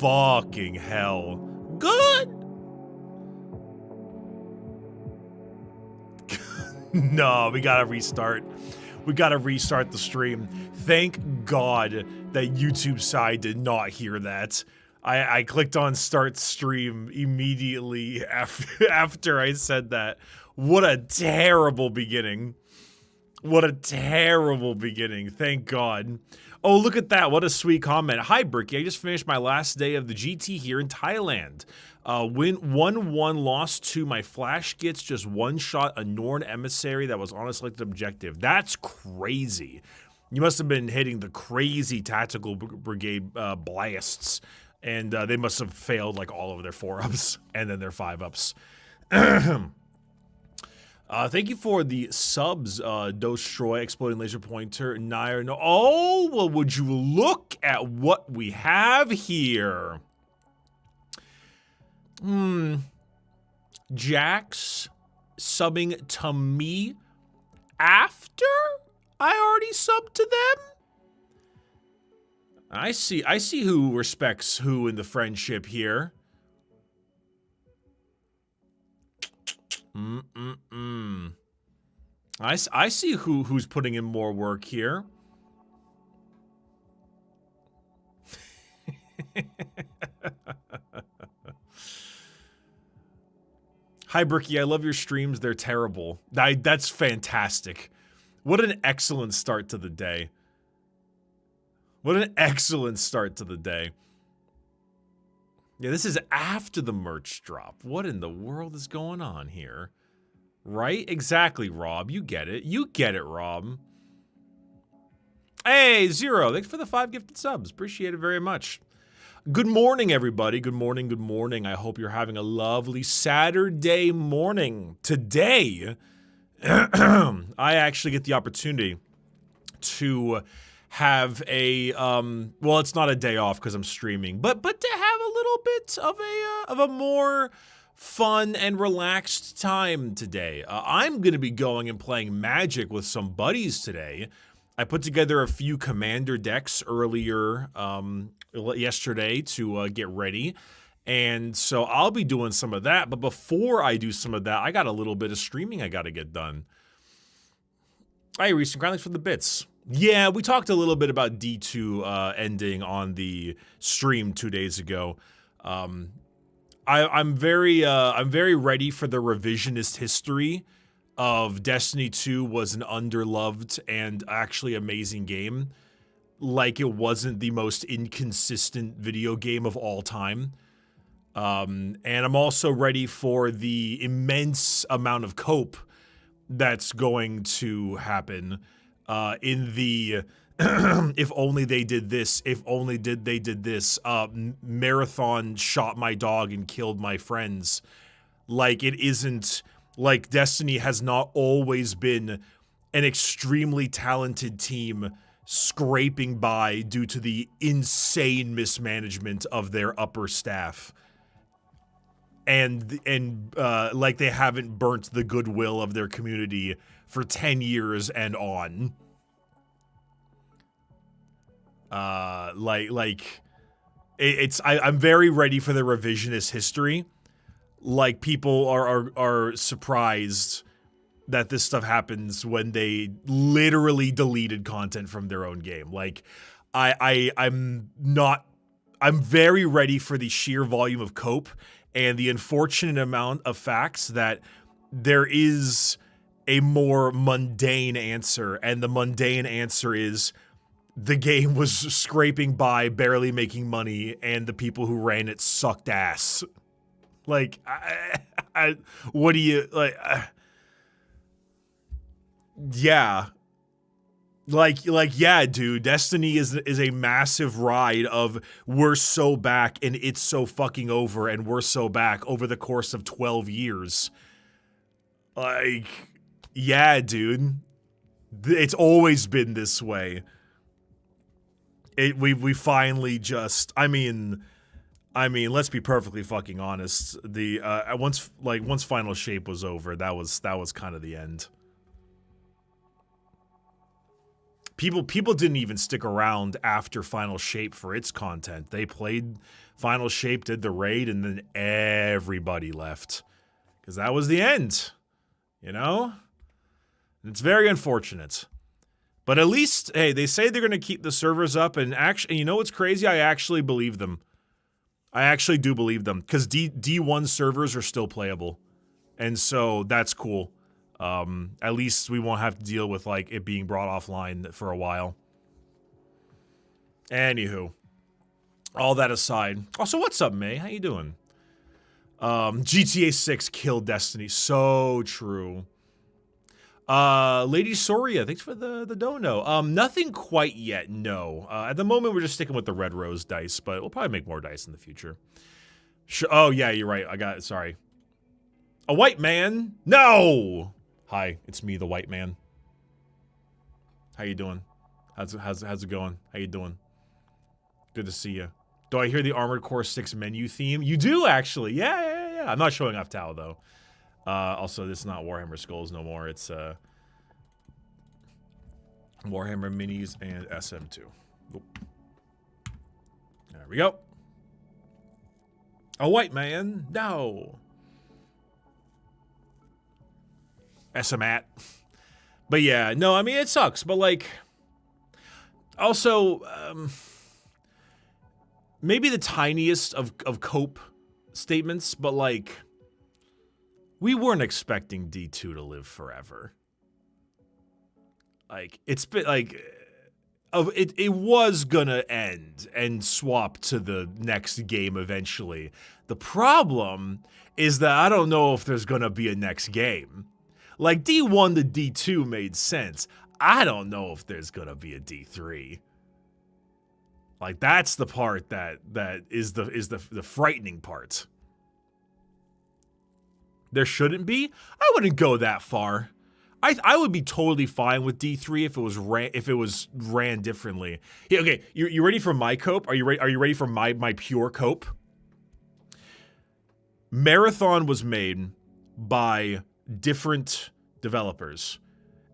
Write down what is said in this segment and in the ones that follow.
fucking hell. Good. No, we gotta restart. We gotta restart the stream. Thank God that YouTube side did not hear that. I clicked on start stream immediately after I said that. What a terrible beginning. What a terrible beginning. Thank God. Oh, look at that. What a sweet comment. Hi, Bricky. I just finished my last day of the GT here in Thailand. Win 1-1, lost to my flash gets, just one shot a Norn emissary that was on a selected objective. That's crazy. You must have been hitting the crazy tactical brigade blasts, and they must have failed like all of their 4-ups and then their 5-ups. Thank you for the subs, Destroy, Exploding Laser Pointer, Nair. No, oh, well, would you look at what we have here? Jax subbing to me after I already subbed to them? I see who respects who in the friendship here. I see who's putting in more work here. Hi, Bricky. I love your streams. They're terrible. That's fantastic. What an excellent start to the day. What an excellent start to the day. Yeah, this is after the merch drop. What in the world is going on here? Right? Exactly, Rob. You get it. You get it, Rob. Hey, Zero. Thanks for the 5 gifted subs. Appreciate it very much. Good morning, everybody. Good morning, good morning. I hope you're having a lovely Saturday morning. Today, I actually get the opportunity to have a, well, it's not a day off because I'm streaming, but to have a little bit of a more fun and relaxed time today. I'm going to be going and playing Magic with some buddies today. I put together a few commander decks earlier yesterday to get ready, and so I'll be doing some of that. But before I do some of that, I got a little bit of streaming I got to get done. Hey, Reese and Grindlings for the bits. Yeah, we talked a little bit about D2 ending on the stream 2 days ago. I'm very ready for the revisionist history of Destiny 2 was an underloved and actually amazing game. Like it wasn't the most inconsistent video game of all time. And I'm also ready for the immense amount of cope that's going to happen in the if only they did this, if only they did this, marathon shot my dog and killed my friends. Like it isn't, like Destiny has not always been an extremely talented team scraping by due to the insane mismanagement of their upper staff. And like they haven't burnt the goodwill of their community for 10 years and on. I'm very ready for the revisionist history. Like people are surprised that this stuff happens when they literally deleted content from their own game. Like I'm very ready for the sheer volume of cope and the unfortunate amount of facts that there is a more mundane answer, and the mundane answer is the game was scraping by, barely making money, and the people who ran it sucked ass. Like, what do you, like, yeah. Like, yeah, dude, Destiny is a massive ride of we're so back and it's so fucking over and we're so back over the course of 12 years. Like, yeah, dude. It's always been this way. We finally just, I mean, let's be perfectly fucking honest. The once Final Shape was over, that was kind of the end. People didn't even stick around after Final Shape for its content. They played Final Shape did the raid, and then everybody left. Because that was the end. You know? And it's very unfortunate. But at least, hey, they say they're going to keep the servers up, and actually, you know what's crazy? I actually believe them. I actually do believe them, because D1 servers are still playable. And so that's cool. At least we won't have to deal with, like, it being brought offline for a while. Anywho. All that aside. Also, what's up, May? How you doing? GTA 6 killed Destiny. So true. Lady Soria, thanks for the dono. Nothing quite yet, no. At the moment, we're just sticking with the red rose dice, but we'll probably make more dice in the future. Oh, yeah, you're right. I got it. Sorry. A white man? No! Hi, it's me, the white man. How you doing? How's it going? How you doing? Good to see you. Do I hear the Armored Core 6 menu theme? You do, actually. Yeah. I'm not showing off Tau, though. Also, this is not Warhammer Skulls no more. It's Warhammer Minis and SM2. Oop. There we go. A white man? No. SMAT. But yeah, no, I mean, it sucks. But, like, also, maybe the tiniest of cope statements, but, like, we weren't expecting D2 to live forever. Like, it's been, like, it was gonna end and swap to the next game eventually. The problem is that I don't know if there's gonna be a next game. Like, D1 to D2 made sense. I don't know if there's gonna be a D3. Like, that's the part that is the frightening part. There shouldn't be? I wouldn't go that far. I would be totally fine with D3 if it was ran differently. Yeah, okay, you ready for my cope? Are you ready for my pure cope? Marathon was made by different developers.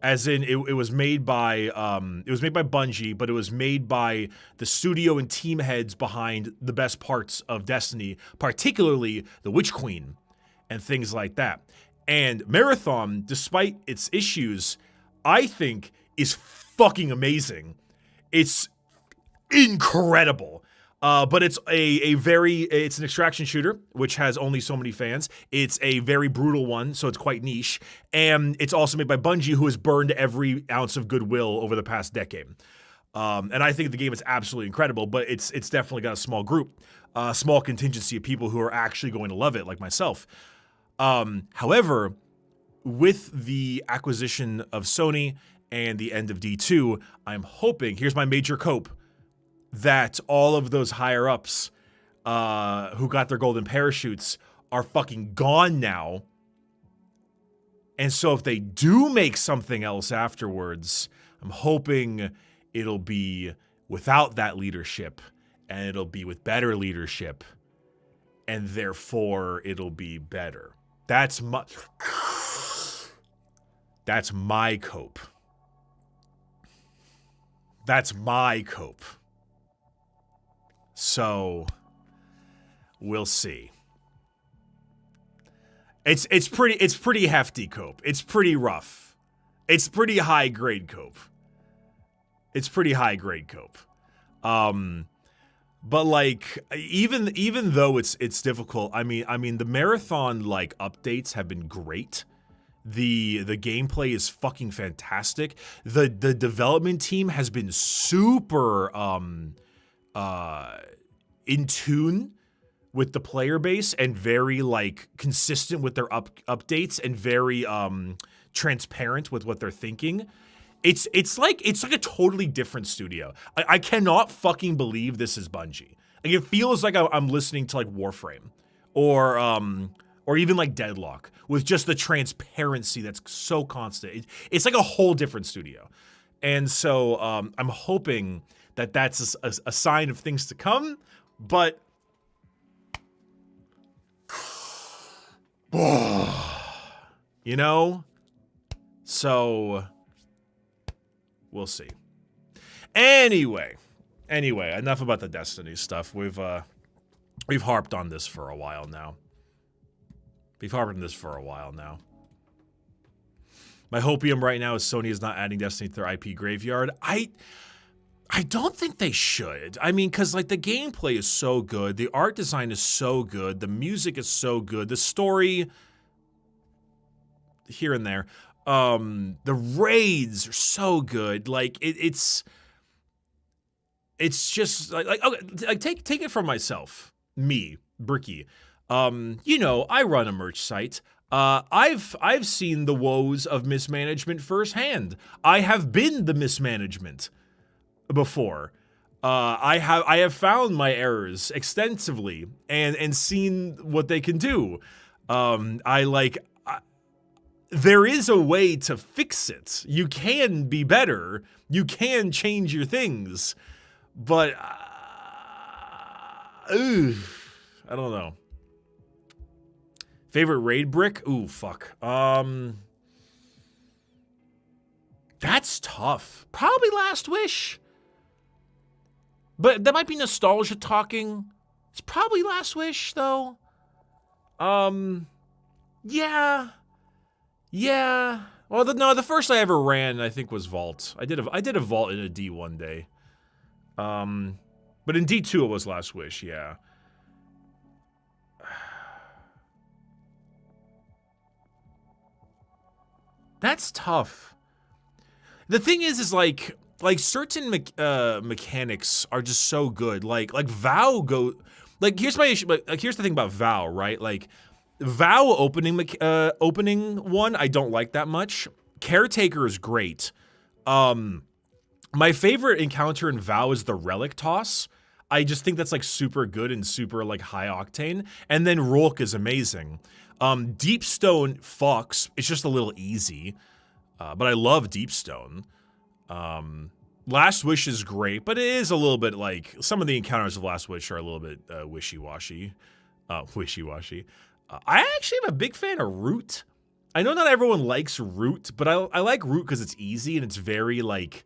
As in, it was made by Bungie, but it was made by the studio and team heads behind the best parts of Destiny, particularly the Witch Queen and things like that. And Marathon, despite its issues, I think is fucking amazing. It's incredible. But it's it's an extraction shooter, which has only so many fans. It's a very brutal one, so it's quite niche. And it's also made by Bungie, who has burned every ounce of goodwill over the past decade. And I think the game is absolutely incredible, but it's definitely got a small group, a small contingency of people who are actually going to love it, like myself. However, with the acquisition of Sony and the end of D2, I'm hoping, here's my major cope, that all of those higher-ups who got their golden parachutes are fucking gone now. And so if they do make something else afterwards, I'm hoping it'll be without that leadership, and it'll be with better leadership, and therefore it'll be better. That's my cope. That's my cope. So, we'll see. It's pretty hefty cope. It's pretty rough. It's pretty high grade cope. But like even though it's difficult, I mean the marathon like updates have been great. The gameplay is fucking fantastic. The development team has been super in tune with the player base and very like consistent with their updates and very transparent with what they're thinking. It's like a totally different studio. I cannot fucking believe this is Bungie. Like it feels like I'm listening to like Warframe or even like Deadlock with just the transparency that's so constant. It's like a whole different studio. And so I'm hoping that that's a sign of things to come, but you know, so we'll see. Anyway, enough about the Destiny stuff. We've We've harped on this for a while now. My hopium right now is Sony is not adding Destiny to their IP graveyard. I don't think they should. I mean, because like the gameplay is so good, the art design is so good, the music is so good, the story here and there, the raids are so good. Like it's just like okay, like take it from myself, me, Bricky. You know, I run a merch site. I've seen the woes of mismanagement firsthand. I have been the mismanagement before. I have found my errors extensively and seen what they can do. There is a way to fix it. You can be better. You can change your things, but I don't know. Favorite raid brick? Ooh, fuck. That's tough. Probably Last Wish. But that might be nostalgia talking. It's probably Last Wish, though. Yeah. Yeah. Well, the first I ever ran, I think, was Vault. I did a Vault in a D one day. But in D2 it was Last Wish, yeah. That's tough. The thing is like certain mechanics are just so good. Like VOW here's my issue. Like here's the thing about VOW, right? Like VOW opening one, I don't like that much. Caretaker is great. My favorite encounter in VOW is the relic toss. I just think that's like super good and super like high octane. And then Rolk is amazing. Deepstone fucks. It's just a little easy. But I love Deepstone. Last Wish is great, but it is a little bit like some of the encounters of Last Wish are a little bit wishy-washy. I actually am a big fan of Root. I know not everyone likes Root, but I like Root because it's easy and it's very like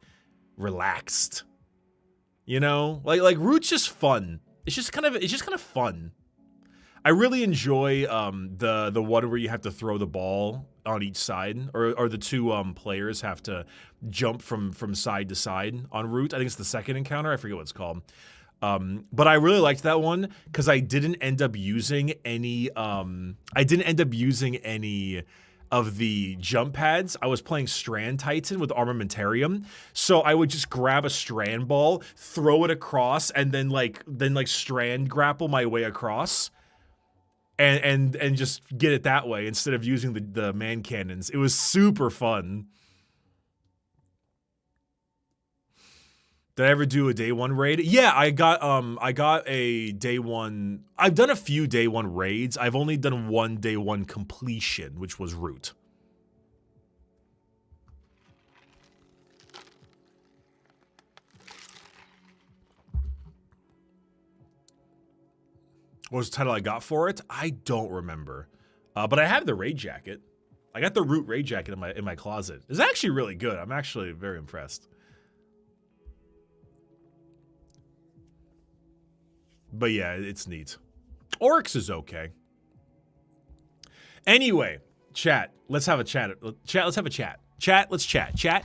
relaxed. You know, like Root's just fun. It's just kind of fun. I really enjoy the one where you have to throw the ball on each side, or the two players have to jump from side to side on Root. I think it's the second encounter. I forget what it's called. But I really liked that one because I didn't end up using any. I didn't end up using any of the jump pads. I was playing Strand Titan with Armamentarium, so I would just grab a Strand ball, throw it across, and then Strand grapple my way across. And just get it that way instead of using the man cannons. It was super fun. Did I ever do a day one raid? Yeah, I got a day one. I've done a few day one raids. I've only done one day one completion, which was Root. What was the title I got for it? I don't remember. But I have the raid jacket. I got the Root raid jacket in my closet. It's actually really good. I'm actually very impressed. But yeah, it's neat. Oryx is okay. Anyway, chat. Let's have a chat. Chat, let's have a chat. Chat, let's chat. Chat.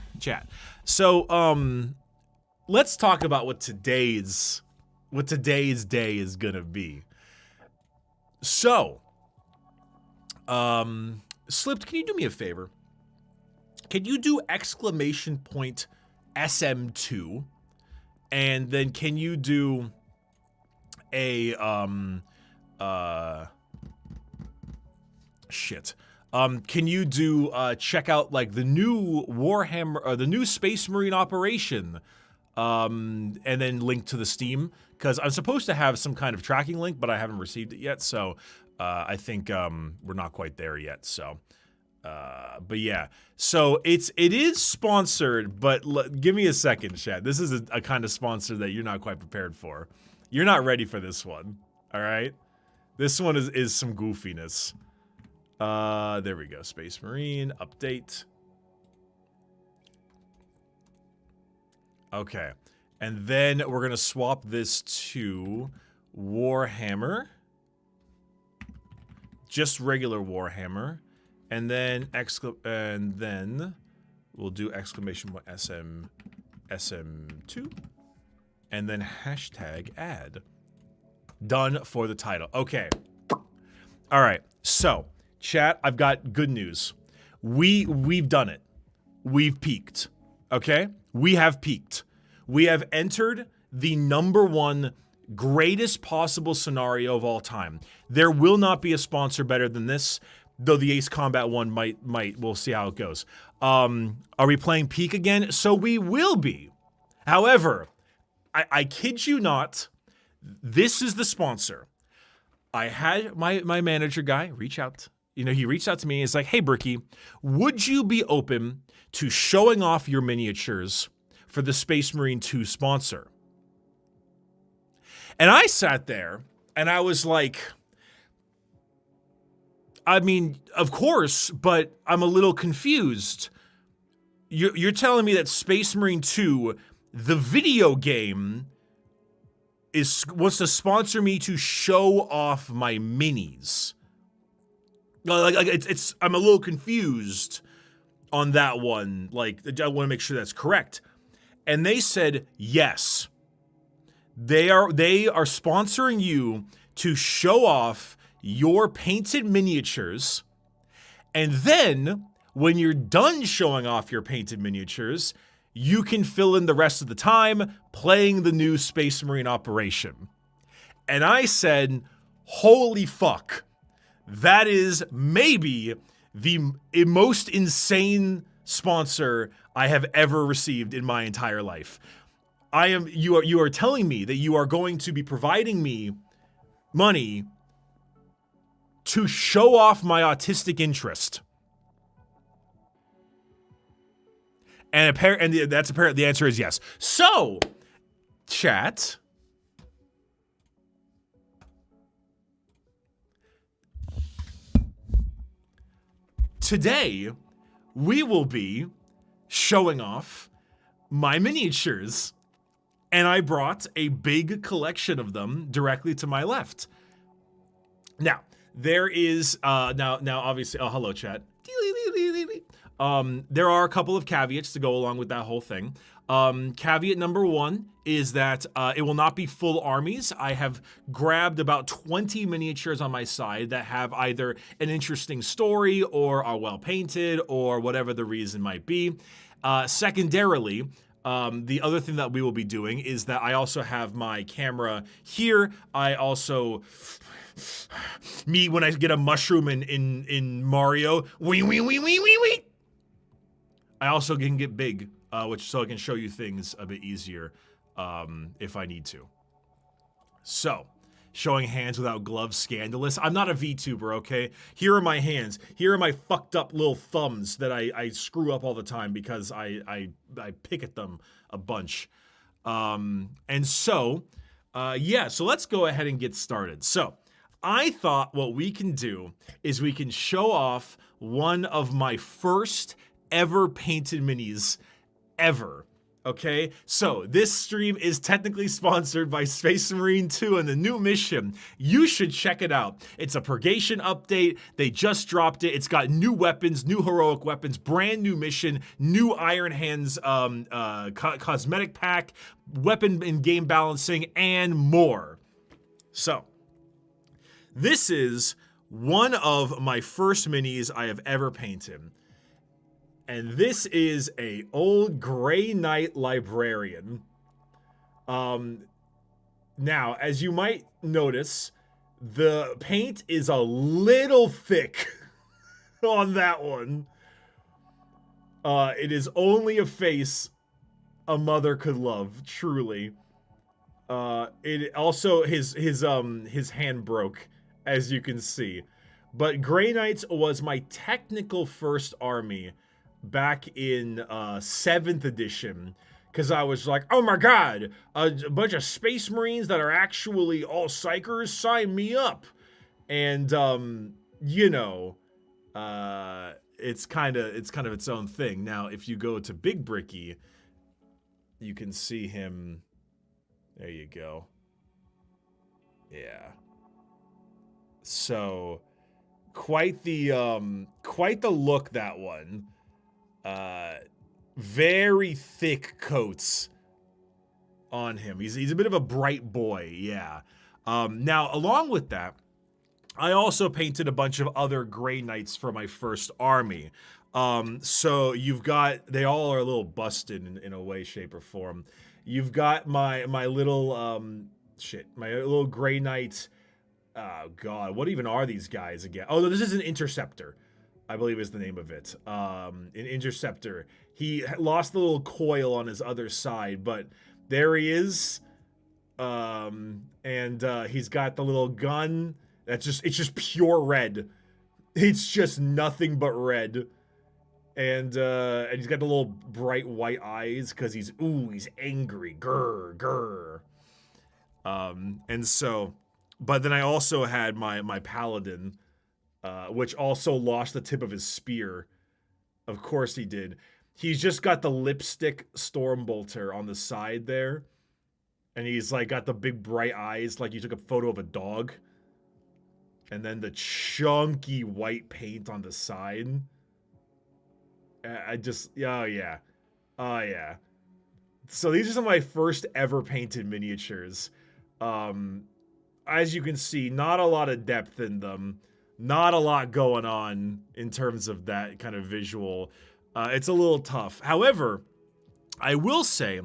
So, let's talk about what today's day is gonna be. So, Slipped, can you do me a favor? Can you do !SM2 and then can you do a can you do check out like the new Warhammer or the new Space Marine operation and then link to the Steam, because I'm supposed to have some kind of tracking link, but I haven't received it yet, so I think we're not quite there yet. So but yeah, so it is sponsored, but give me a second, chat. This is a kind of sponsor that you're not quite prepared for. You're not ready for this one, all right? This one is some goofiness. There we go. Space Marine update. Okay, and then we're gonna swap this to Warhammer. Just regular Warhammer. And then we'll do exclamation point SM2. And then hashtag ad. Done for the title. Okay. All right. So, chat, I've got good news. We've done it. We've peaked. Okay? We have peaked. We have entered the #1 greatest possible scenario of all time. There will not be a sponsor better than this, though the Ace Combat one might. We'll see how it goes. Are we playing peak again? So we will be. However, I kid you not, this is the sponsor. I had my manager guy reach out. You know, he reached out to me and he's like, hey, Bricky, would you be open to showing off your miniatures for the Space Marine 2 sponsor? And I sat there and I was like, I mean, of course, but I'm a little confused. You're telling me that Space Marine 2, the video game, wants to sponsor me to show off my minis. Like I'm a little confused on that one. Like, I want to make sure that's correct. And they said yes. They are sponsoring you to show off your painted miniatures, and then when you're done showing off your painted miniatures, you can fill in the rest of the time playing the new Space Marine operation. And I said, holy fuck, that is maybe the most insane sponsor I have ever received in my entire life. You are telling me that you are going to be providing me money to show off my autistic interest. And that's apparently the answer is yes. So, chat, today we will be showing off my miniatures. And I brought a big collection of them directly to my left. Now, there is, now obviously, oh, hello, chat. There are a couple of caveats to go along with that whole thing. Caveat number 1 is that it will not be full armies. I have grabbed about 20 miniatures on my side that have either an interesting story or are well painted or whatever the reason might be. Secondarily, the other thing that we will be doing is that I also have my camera here. I also, when I get a mushroom in Mario, wee. I also can get big, so I can show you things a bit easier if I need to. So, showing hands without gloves, scandalous. I'm not a VTuber, okay? Here are my hands. Here are my fucked up little thumbs that I screw up all the time because I pick at them a bunch. And so, so let's go ahead and get started. So, I thought what we can do is we can show off one of my first ever painted minis ever. Okay, so this stream is technically sponsored by Space Marine 2 and the new mission. You should check it out. It's a purgation update. They just dropped it. It's got new weapons, new heroic weapons, brand new mission, new Iron Hands cosmetic pack, weapon and game balancing, and more. So, this is one of my first minis I have ever painted. And this is a old Grey Knight librarian. Now, as you might notice, the paint is a little thick on that one. It is only a face a mother could love, truly. It also his hand broke, as you can see. But Grey Knights was my technical first army back in 7th edition, because I was like, oh my god, a bunch of Space Marines that are actually all psychers, sign me up. And you know, it's kind of its own thing. Now, if you go to Big Bricky, you can see him. There you go. Yeah. So quite the look, that one. Very thick coats on him. He's a bit of a bright boy, yeah. Now, along with that, I also painted a bunch of other Grey Knights for my first army. So you've got, they all are a little busted in a way, shape, or form. You've got my little my little Grey Knight. Oh God, what even are these guys again? Oh, no, this is an Interceptor, I believe is the name of it. An Interceptor. He lost the little coil on his other side, but there he is. And he's got the little gun. It's just pure red. It's just nothing but red. And he's got the little bright white eyes because he's angry. Grr, grr. And so, but then I also had my Paladin, which also lost the tip of his spear. Of course he did. He's just got the lipstick Stormbolter on the side there. And he's like got the big bright eyes like you took a photo of a dog. And then the chunky white paint on the side. Oh yeah. Oh yeah. So these are some of my first ever painted miniatures. As you can see, not a lot of depth in them. Not a lot going on in terms of that kind of visual. It's a little tough. However, I will say,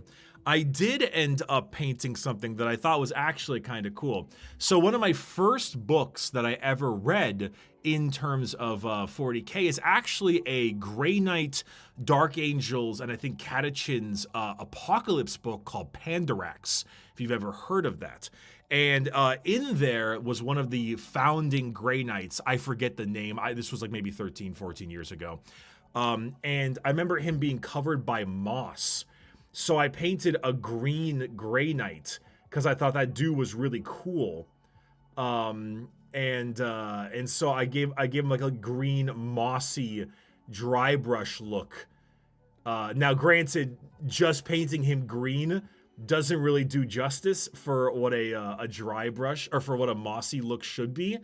I did end up painting something that I thought was actually kind of cool. So one of my first books that I ever read in terms of 40K is actually a Grey Knight, Dark Angels, and I think Catachin's Apocalypse book called Pandarax, if you've ever heard of that. And in there was one of the founding Grey Knights. I forget the name. This was like maybe 13, 14 years ago. And I remember him being covered by moss. So I painted a green Grey Knight because I thought that dude was really cool. And so I gave him like a green mossy dry brush look. Now granted, just painting him green doesn't really do justice for what a dry brush or for what a mossy look should be.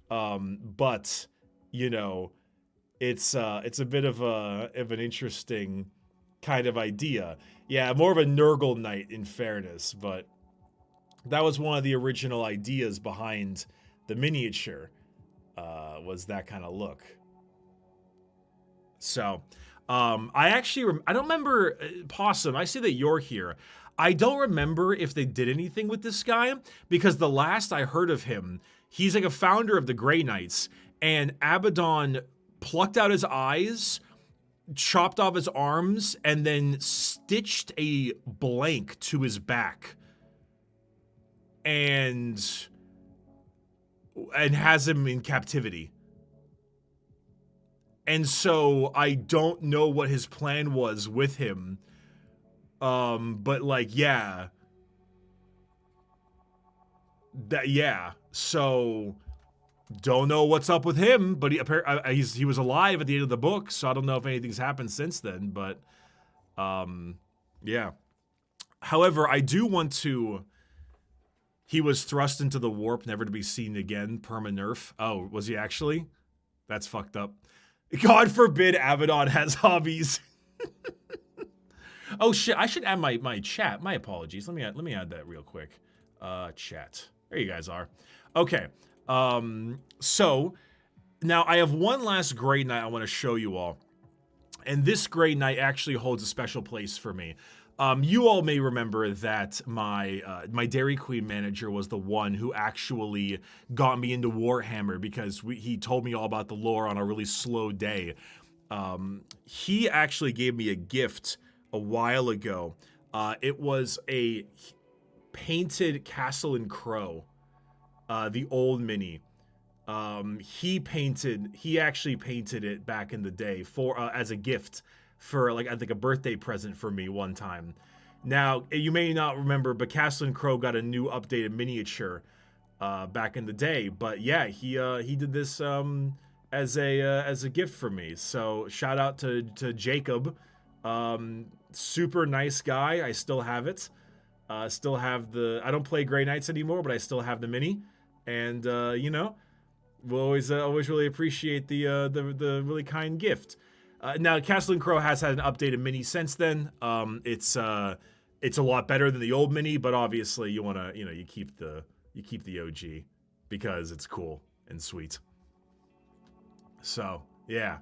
But you know, it's a bit of an interesting kind of idea. Yeah, more of a Nurgle Knight in fairness, but that was one of the original ideas behind the miniature, was that kind of look. So, I don't remember, Possum, I see that you're here. I don't remember if they did anything with this guy, because the last I heard of him, he's like a founder of the Grey Knights, and Abaddon plucked out his eyes, chopped off his arms, and then stitched a blank to his back. And has him in captivity. And so I don't know what his plan was with him. But like, yeah. So don't know what's up with him, but he was alive at the end of the book, so I don't know if anything's happened since then, but yeah. However, I do want to... He was thrust into the warp, never to be seen again, perma-nerf. Oh, was he actually? That's fucked up. God forbid Abaddon has hobbies. Oh shit, I should add my chat. My apologies. Let me add that real quick. Chat. There you guys are. Okay. So now I have one last Grey Knight I want to show you all. And this Grey Knight actually holds a special place for me. You all may remember that my Dairy Queen manager was the one who actually got me into Warhammer because he told me all about the lore on a really slow day. He actually gave me a gift a while ago. It was a painted Castle and Crow, the old mini. He actually painted it back in the day for as a gift for like I think a birthday present for me one time. Now you may not remember, but Castle and Crow got a new updated miniature back in the day. But yeah, he did this as a gift for me. So shout out to Jacob, super nice guy. I still have it. Still have the, I don't play Grey Knights anymore, but I still have the mini. And, you know, we'll always really appreciate the really kind gift. Now, Castle and Crow has had an updated mini since then. It's a lot better than the old mini, but obviously you want to, you know, you keep the OG because it's cool and sweet. So, yeah.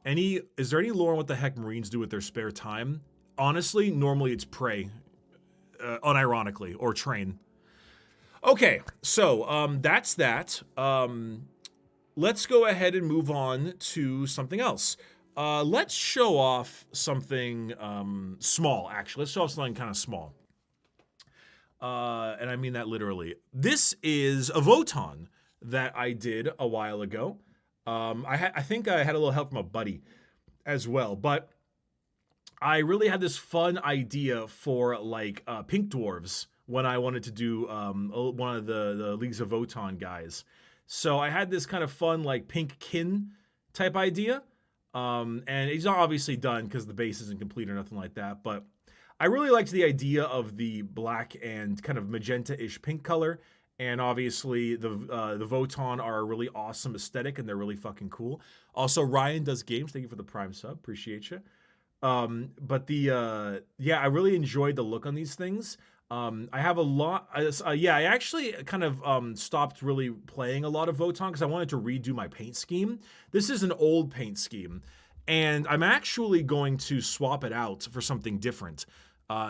Is there any lore on what the heck Marines do with their spare time? Honestly, normally it's pray, unironically, or train. Okay, so that's that. Let's go ahead and move on to something else. Let's show off something small, actually. Let's show off something kind of small. And I mean that literally. This is a Votann that I did a while ago. I think I had a little help from a buddy as well, but I really had this fun idea for like pink dwarves when I wanted to do one of the Leagues of Votann guys. So I had this kind of fun like pink kin type idea, and he's not obviously done because the base isn't complete or nothing like that, but I really liked the idea of the black and kind of magenta-ish pink color. And obviously, the Votann are a really awesome aesthetic, and they're really fucking cool. Also, Ryan does games. Thank you for the Prime sub. Appreciate you. But yeah, I really enjoyed the look on these things. I have a lot. Yeah, I actually kind of stopped really playing a lot of Votann because I wanted to redo my paint scheme. This is an old paint scheme, and I'm actually going to swap it out for something different.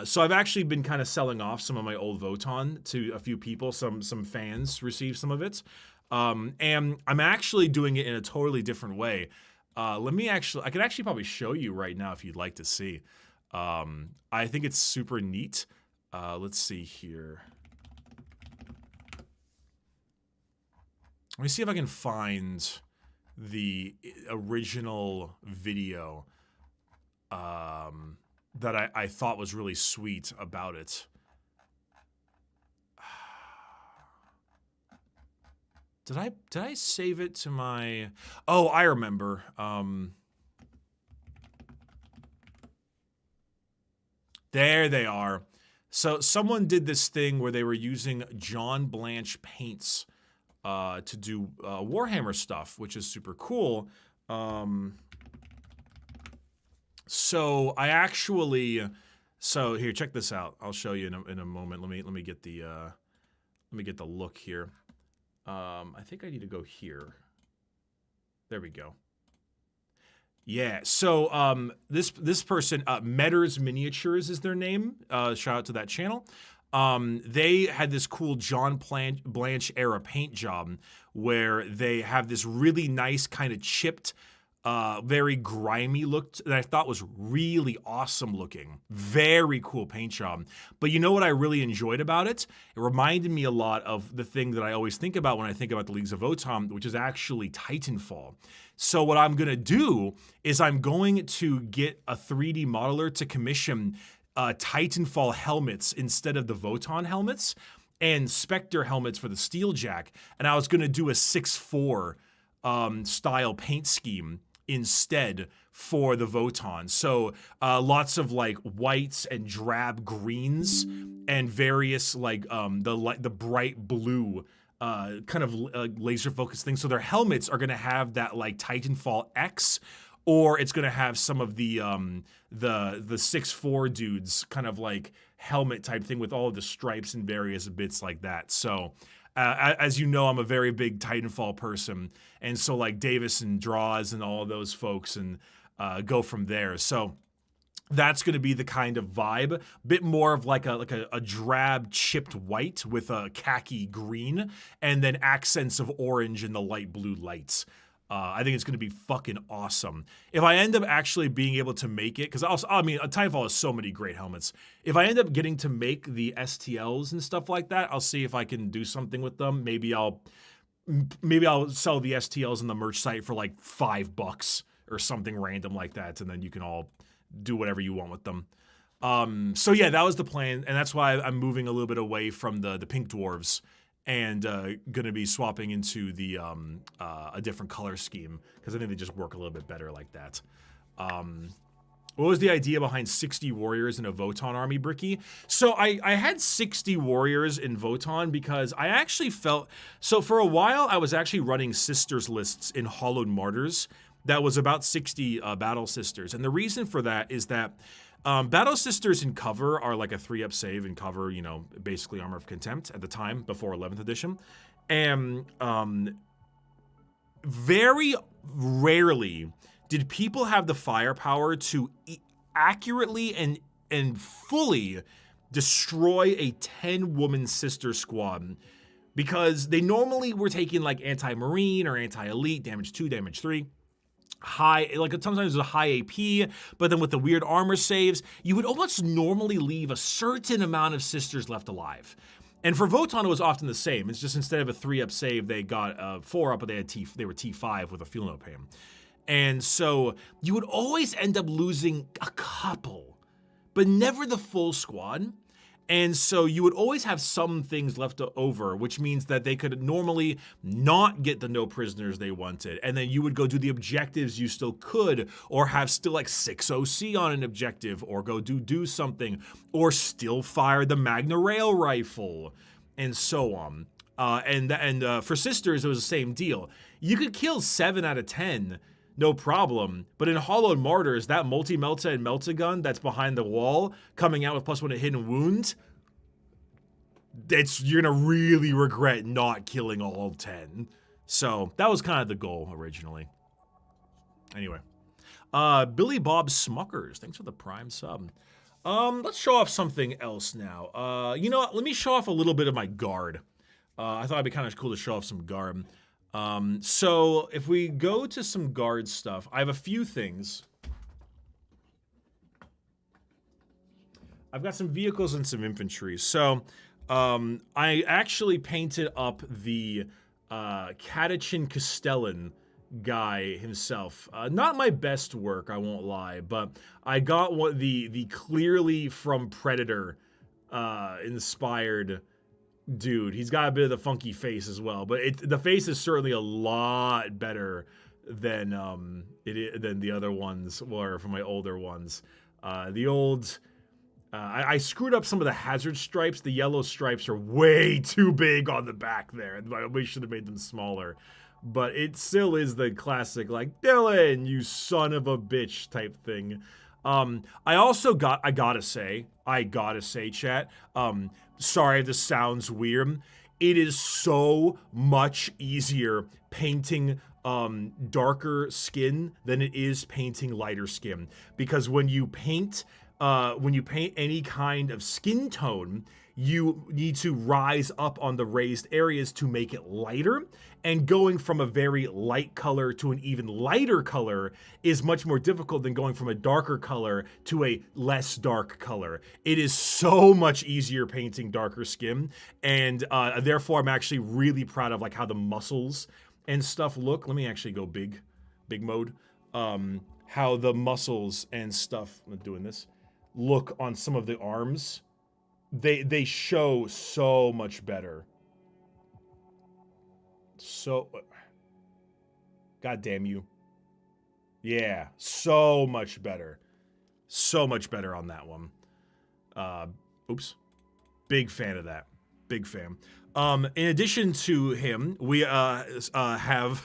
So I've actually been kind of selling off some of my old Votann to a few people. Some fans received some of it. And I'm actually doing it in a totally different way. I could actually probably show you right now if you'd like to see. I think it's super neat. Let's see here. Let me see if I can find the original video. That I thought was really sweet about it. Did I save it to my... Oh, I remember. There they are. So someone did this thing where they were using John Blanche paints to do Warhammer stuff, which is super cool. So I actually, so here, check this out. I'll show you in a moment. Let me get the look here. I think I need to go here. There we go. Yeah. So this person, Metters Miniatures is their name. Shout out to that channel. They had this cool John Blanche era paint job where they have this really nice kind of chipped, very grimy look that I thought was really awesome looking. Very cool paint job. But you know what I really enjoyed about it? It reminded me a lot of the thing that I always think about when I think about the Leagues of Votann, which is actually Titanfall. So what I'm gonna do is I'm going to get a 3D modeler to commission Titanfall helmets instead of the Votann helmets, and Spectre helmets for the Steeljack. And I was gonna do a 6-4 style paint scheme instead for the Votann. So lots of like whites and drab greens and various like the bright blue kind of laser focused things. So their helmets are gonna have that like Titanfall X, or it's gonna have some of the 6-4 dudes kind of like helmet type thing with all of the stripes and various bits like that. So as you know, I'm a very big Titanfall person, and so like Davis and Draws and all of those folks, and go from there. So that's going to be the kind of vibe, bit more of like a drab chipped white with a khaki green, and then accents of orange and the light blue lights. I think it's going to be fucking awesome. If I end up actually being able to make it, because I mean, Titanfall has so many great helmets. If I end up getting to make the STLs and stuff like that, I'll see if I can do something with them. Maybe I'll sell the STLs on the merch site for like $5 or something random like that, and then you can all do whatever you want with them. So yeah, that was the plan, and that's why I'm moving a little bit away from the pink dwarves and gonna be swapping into the a different color scheme, because I think they just work a little bit better like that. What was the idea behind 60 warriors in a Votann army, Bricky? So I had 60 warriors in Votann because I actually felt... So for a while, I was actually running sisters lists in Hollowed Martyrs. That was about 60 battle sisters. And the reason for that is that battle sisters in cover are like a 3-up save in cover, you know, basically Armor of Contempt at the time, before 11th edition. And very rarely did people have the firepower to accurately and fully destroy a 10-woman sister squad, because they normally were taking like anti-marine or anti-elite, damage 2, damage 3, high, like sometimes it was a high AP, but then with the weird armor saves, you would almost normally leave a certain amount of sisters left alive. And for Votann, it was often the same. It's just instead of a 3-up save, they got a 4-up, but they were T5 with a Feel No Pain. And so you would always end up losing a couple, but never the full squad. And so you would always have some things left over, which means that they could normally not get the no prisoners they wanted. And then you would go do the objectives you still could, or have still like 6 OC on an objective, or go do something, or still fire the Magna Rail rifle, and so on. And for sisters, it was the same deal. You could kill 7 out of 10, no problem. But in Hollowed Martyrs, that multi-melta and melta gun that's behind the wall, coming out with +1 to hidden wound, you're gonna really regret not killing all 10. So that was kind of the goal originally. Anyway, Billy Bob Smuckers, thanks for the Prime sub. Let's show off something else now. You know what? Let me show off a little bit of my guard. I thought it'd be kind of cool to show off some guard. So if we go to some guard stuff, I have a few things. I've got some vehicles and some infantry. So I actually painted up the Catachin Castellan guy himself. Not my best work, I won't lie, but I got the clearly from Predator inspired dude. He's got a bit of the funky face as well, but the face is certainly a lot better than than the other ones were from my older ones. I screwed up some of the hazard stripes. The yellow stripes are way too big on the back there. We should have made them smaller. But it still is the classic, like, Dylan, you son of a bitch type thing. I gotta say, chat, sorry if this sounds weird. It is so much easier painting darker skin than it is painting lighter skin. Because when you paint any kind of skin tone, you need to rise up on the raised areas to make it lighter. And going from a very light color to an even lighter color is much more difficult than going from a darker color to a less dark color. It is so much easier painting darker skin, and therefore I'm actually really proud of like how the muscles and stuff look. Let me actually go big mode. How the muscles and stuff, I'm doing this, look on some of the arms. They show so much better. So, God damn you. Yeah, so much better. So much better on that one. Oops. Big fan of that. Big fan. In addition to him, we have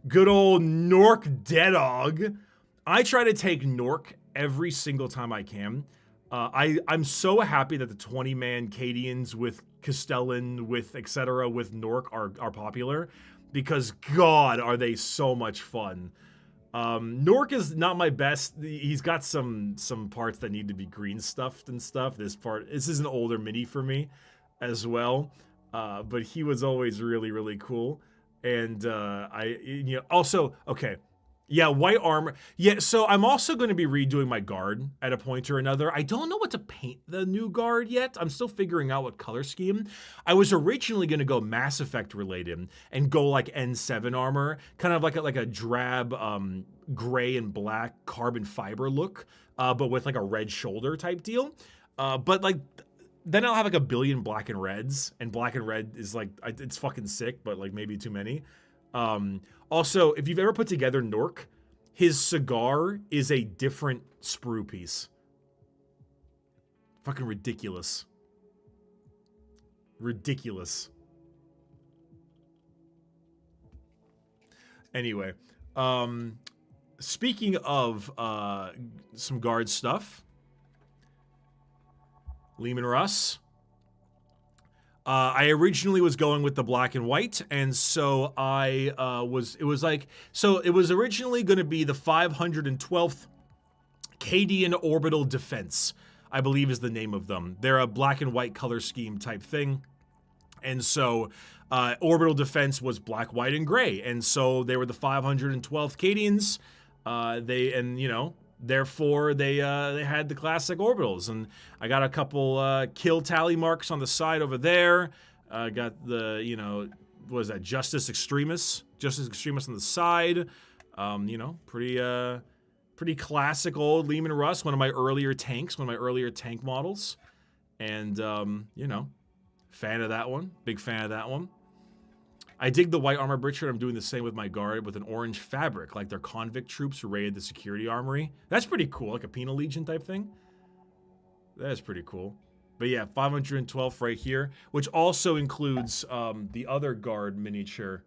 good old Nork Deadog. I try to take Nork every single time I can. I'm so happy that the 20-man Cadians with Castellan, with etc., with Nork are popular, because God, are they so much fun. Nork is not my best. He's got some parts that need to be green stuffed and stuff. This is an older mini for me as well, but he was always really, really cool. And also, okay. Yeah, white armor. Yeah, so I'm also going to be redoing my guard at a point or another. I don't know what to paint the new guard yet. I'm still figuring out what color scheme. I was originally going to go Mass Effect related and go like N7 armor, kind of like a drab gray and black carbon fiber look, but with like a red shoulder type deal. But like, then I'll have like a billion black and reds, and black and red is like, it's fucking sick, but like maybe too many. Also, if you've ever put together Nork, his cigar is a different sprue piece. Fucking ridiculous. Ridiculous. Anyway, speaking of some guard stuff, Leman Russ. I originally was going with the black and white, and so it was originally going to be the 512th Cadian Orbital Defense, I believe is the name of them. They're a black and white color scheme type thing. And so Orbital Defense was black, white, and gray. And so they were the 512th Cadians. Therefore they had the classic orbitals. And I got a couple kill tally marks on the side over there. Got the, what is that, Justice Extremis on the side. Pretty classic old Leman Russ, one of my earlier tank models. And, fan of that one. Big fan of that one. I dig the white armor breech shirt. I'm doing the same with my guard with an orange fabric, like their convict troops who raided the security armory. That's pretty cool, like a penal legion type thing. That is pretty cool. But yeah, 512 right here, which also includes the other guard miniature.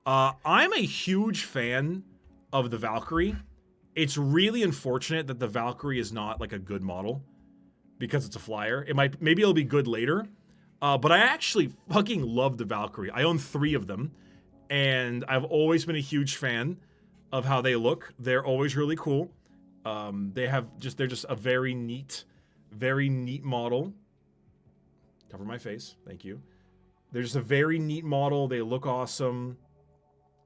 I'm a huge fan of the Valkyrie. It's really unfortunate that the Valkyrie is not like a good model because it's a flyer. Maybe it'll be good later. But I actually fucking love the Valkyrie. I own 3 of them, and I've always been a huge fan of how they look. They're always really cool. They're just a very neat model. Cover my face, thank you. They're just a very neat model. They look awesome.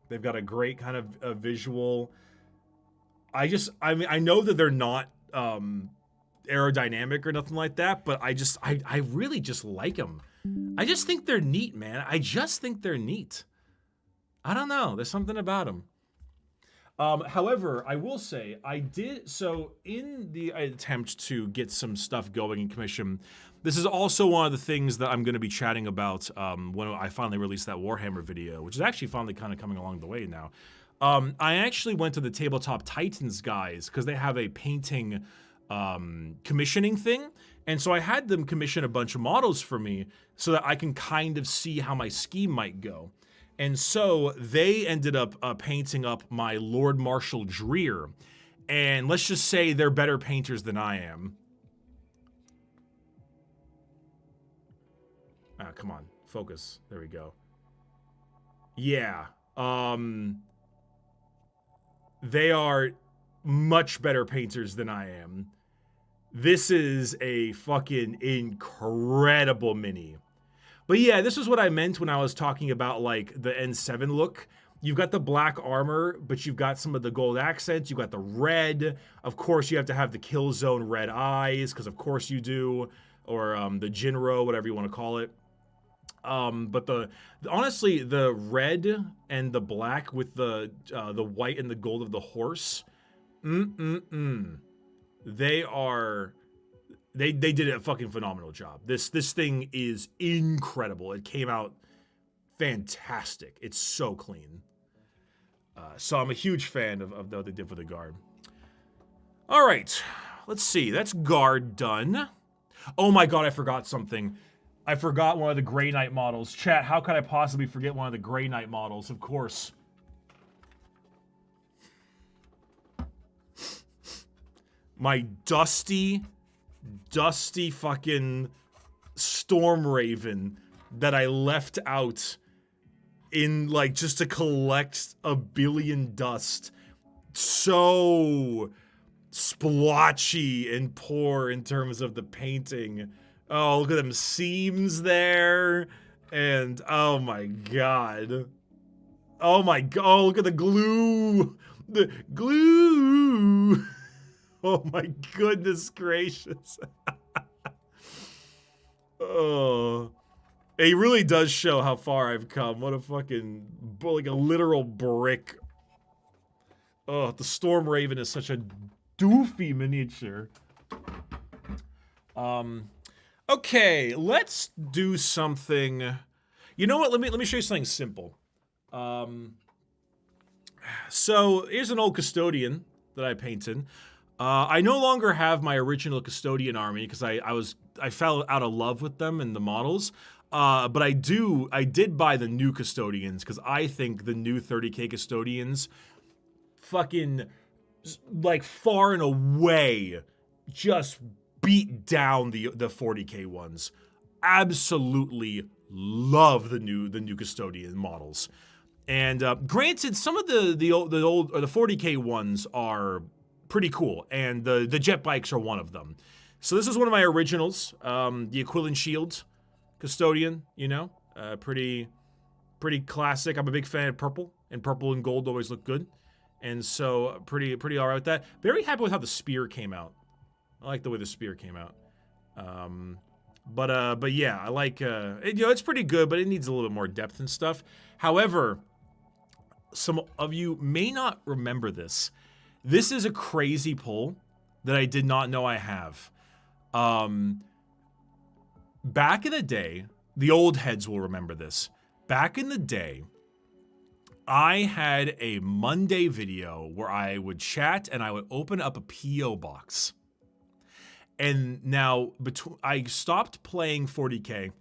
They've got a great kind of visual. I know that they're not aerodynamic or nothing like that, but I really just like them. I just think they're neat, man. I just think they're neat. I don't know. There's something about them. However, I will say so in the attempt to get some stuff going in commission. This is also one of the things that I'm going to be chatting about when I finally release that Warhammer video, which is actually finally kind of coming along the way now. I actually went to the Tabletop Titans guys because they have a painting commissioning thing. And so I had them commission a bunch of models for me so that I can kind of see how my scheme might go. And so they ended up painting up my Lord Marshal Dreer. And let's just say they're better painters than I am. Ah, come on, focus. There we go. Yeah. They are much better painters than I am. This is a fucking incredible mini. But yeah, this is what I meant when I was talking about like the N7 look. You've got the black armor, but you've got some of the gold accents. You've got the red. Of course, you have to have the kill zone red eyes, because of course you do. Or the Jinro, whatever you want to call it. But honestly, the red and the black with the white and the gold of the horse, they did a fucking phenomenal job. This thing is incredible. It came out fantastic. It's so clean. So I'm a huge fan of what they did for the guard. All right, let's see. That's guard done. Oh my god, I forgot something. I forgot one of the Grey Knight models. Chat, how could I possibly forget one of the Grey Knight models? Of course. My dusty fucking Storm Raven that I left out in, like, just to collect a billion dust. So splotchy and poor in terms of the painting. Oh, look at them seams there. And oh my god. Oh my god, oh, look at the glue. The glue. Oh my goodness gracious. Oh. It really does show how far I've come. What a fucking, like a literal brick. Oh, the Storm Raven is such a doofy miniature. Okay, let's do something. You know what? Let me show you something simple. So here's an old custodian that I painted. I no longer have my original custodian army because I fell out of love with them and the models. But I did buy the new custodians because I think the new 30k custodians fucking like far and away just beat down the 40k ones. Absolutely love the new custodian models. And granted, some of the old or the 40k ones are pretty cool, and the jet bikes are one of them. So this is one of my originals, the Aquilin Shield custodian. You know, pretty classic. I'm a big fan of purple, and purple and gold always look good, and so pretty all right with that. Very happy with how the spear came out. I like the way the spear came out. But yeah, I like it's pretty good, but it needs a little bit more depth and stuff. However, some of you may not remember this. This is a crazy pull that I did not know I have. Back in the day, the old heads will remember this. Back in the day, I had a Monday video where I would chat and I would open up a P.O. box. And now, I stopped playing 40k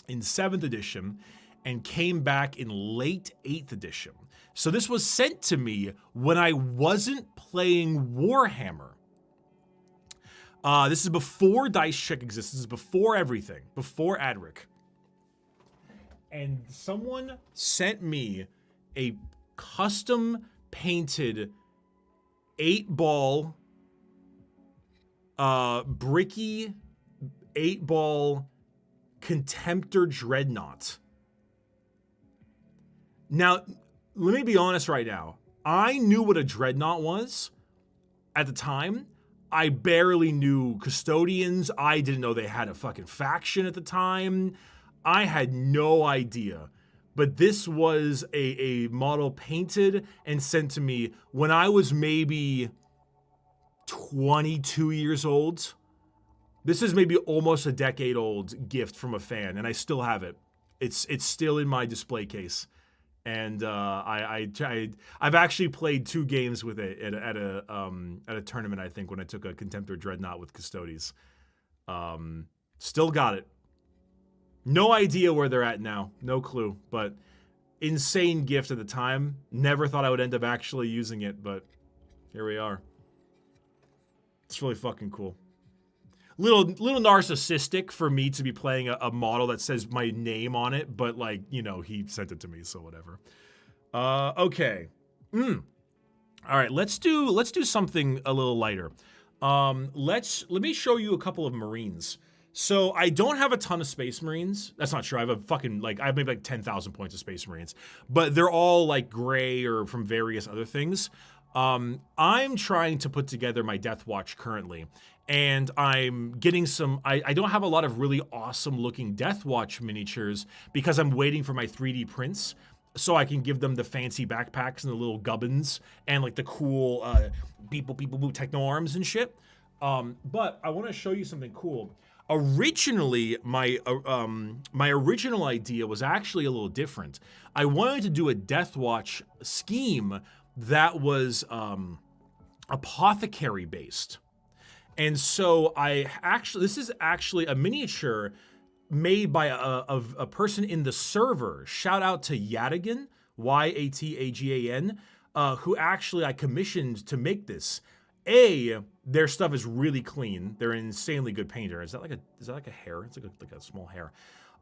in 7th edition and came back in late 8th edition. So this was sent to me when I wasn't playing Warhammer. This is before Dice Check existed. This is before everything, before Adric. And someone sent me a custom painted 8-ball Bricky 8-ball Contemptor Dreadnought. Now, let me be honest right now. I knew what a Dreadnought was at the time. I barely knew Custodians. I didn't know they had a fucking faction at the time. I had no idea. But this was a model painted and sent to me when I was maybe 22 years old. This is maybe almost a decade old gift from a fan, and I still have it. It's still in my display case. And I've actually played 2 games with it at a tournament, I think, when I took a Contemptor Dreadnought with Custodes. Still got it. No idea where they're at now. No clue. But insane gift at the time. Never thought I would end up actually using it, but here we are. It's really fucking cool. Little narcissistic for me to be playing a model that says my name on it, but like, you know, he sent it to me, so whatever. Okay. All right, let's do something a little lighter. Let me show you a couple of Marines. So I don't have a ton of Space Marines. That's not true. I have maybe like 10,000 points of Space Marines, but they're all like gray or from various other things. I'm trying to put together my Death Watch currently, and I'm getting some, I don't have a lot of really awesome looking Death Watch miniatures because I'm waiting for my 3D prints so I can give them the fancy backpacks and the little gubbins and like the cool beep boop techno arms and shit. But I want to show you something cool. Originally, my original idea was actually a little different. I wanted to do a Death Watch scheme that was apothecary based. And so this is actually a miniature made by a person in the server. Shout out to Yatagan, Yatagan, who actually I commissioned to make this. Their stuff is really clean. They're an insanely good painter. Is that like a hair? It's like a small hair.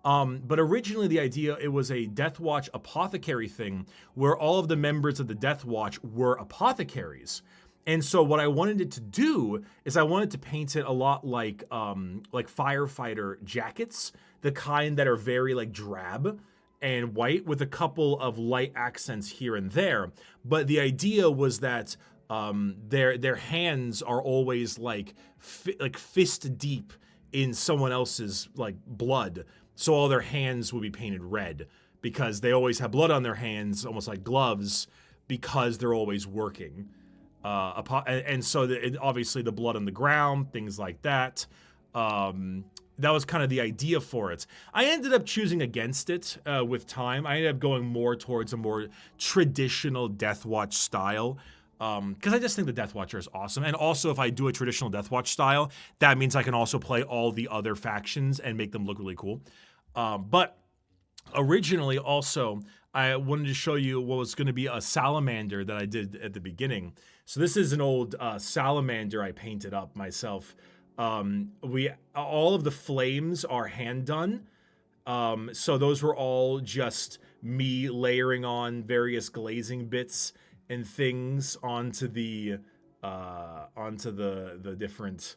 But originally the idea, it was a Death Watch apothecary thing where all of the members of the Death Watch were apothecaries. And so what I wanted it to do is I wanted to paint it a lot like firefighter jackets, the kind that are very like drab and white with a couple of light accents here and there. But the idea was that their hands are always like fist deep in someone else's like blood. So all their hands will be painted red because they always have blood on their hands, almost like gloves, because they're always working. And so obviously the blood on the ground, things like that. that was kind of the idea for it. I ended up choosing against it with time. I ended up going more towards a more traditional Death Watch style. Because I just think the Death Watcher is awesome. And also, if I do a traditional Death Watch style, that means I can also play all the other factions and make them look really cool. But originally, also, I wanted to show you what was going to be a salamander that I did at the beginning. So this is an old salamander I painted up myself. All of the flames are hand done. So those were all just me layering on various glazing bits and things onto the different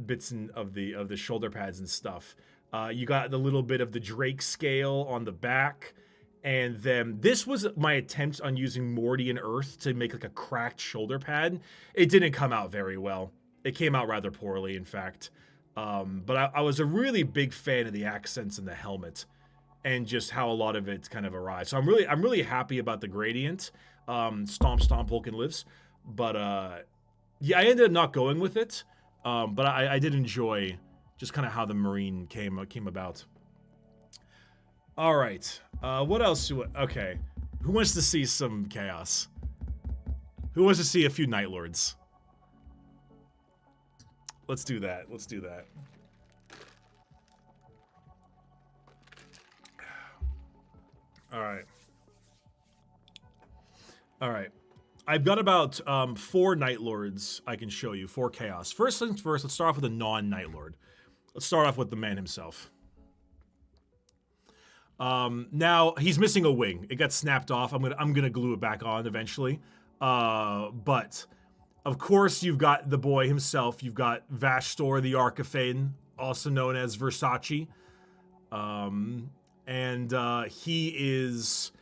bits of the shoulder pads and stuff. You got the little bit of the Drake scale on the back, and then this was my attempt on using Mordian Earth to make like a cracked shoulder pad. It didn't come out very well. It came out rather poorly, in fact. But I was a really big fan of the accents in the helmet and just how a lot of it kind of arrived. So I'm really happy about the gradient. Stomp, stomp, Vulcan lives. But yeah, I ended up not going with it. But I did enjoy just kind of how the Marine came about. All right. What else? Okay. Who wants to see some chaos? Who wants to see a few Night Lords? Let's do that. Let's do that. All right. All right. I've got about 4 Night Lords I can show you. 4 chaos. First things first, let's start off with a non-Night Lord. Let's start off with the man himself. Now, he's missing a wing. It got snapped off. I'm gonna glue it back on eventually. But... of course, you've got the boy himself. You've got Vashtor the Archifane, also known as Versace. He is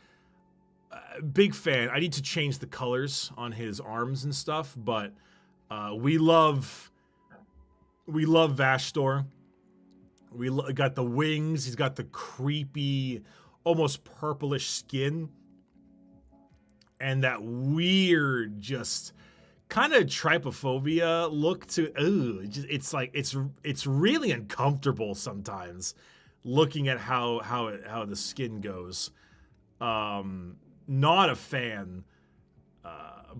a big fan. I need to change the colors on his arms and stuff, but we love Vashtor. We got the wings. He's got the creepy, almost purplish skin. And that weird, just... kind of trypophobia look to it's really uncomfortable sometimes looking at how the skin goes. Not a fan,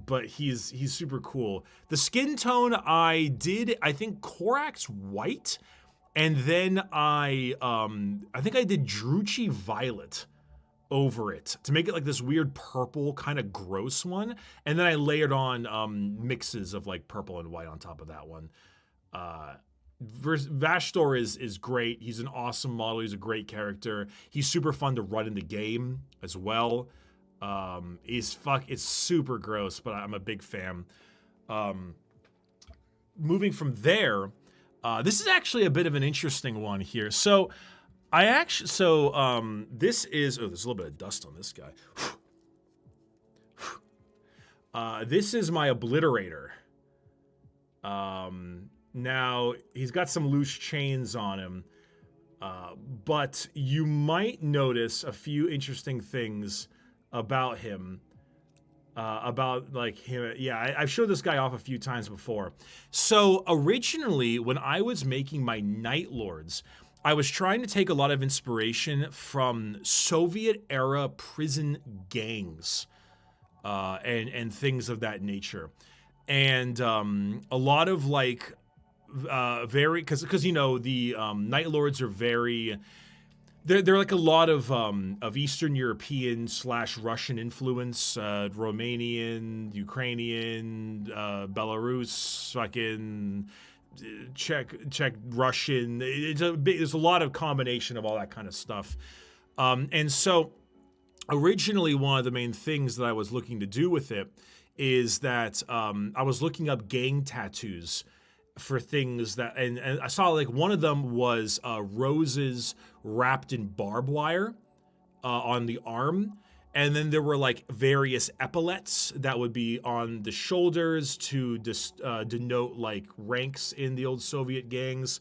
but he's super cool. The skin tone I think Korax white, and then I think I did Druchii violet over it to make it like this weird purple kind of gross one, and then I layered on mixes of like purple and white on top of that one. Vashtor is great. He's an awesome model. He's a great character. He's super fun to run in the game as well. It's super gross, but I'm a big fan. Moving from there, this is actually a bit of an interesting one here. So this is, there's a little bit of dust on this guy. This is my Obliterator. Now, he's got some loose chains on him, but you might notice a few interesting things about him. I've showed this guy off a few times before. So originally, when I was making my Night Lords, I was trying to take a lot of inspiration from Soviet-era prison gangs and things of that nature. And a lot of like because you know the Night Lords are very they're like a lot of Eastern European / Russian influence, Romanian, Ukrainian, Belarus, fucking Czech, Russian. There's a lot of combination of all that kind of stuff. And so originally one of the main things that I was looking to do with it is that I was looking up gang tattoos for things that, and I saw like one of them was roses wrapped in barbed wire on the arm. And then there were like various epaulets that would be on the shoulders to denote like ranks in the old Soviet gangs.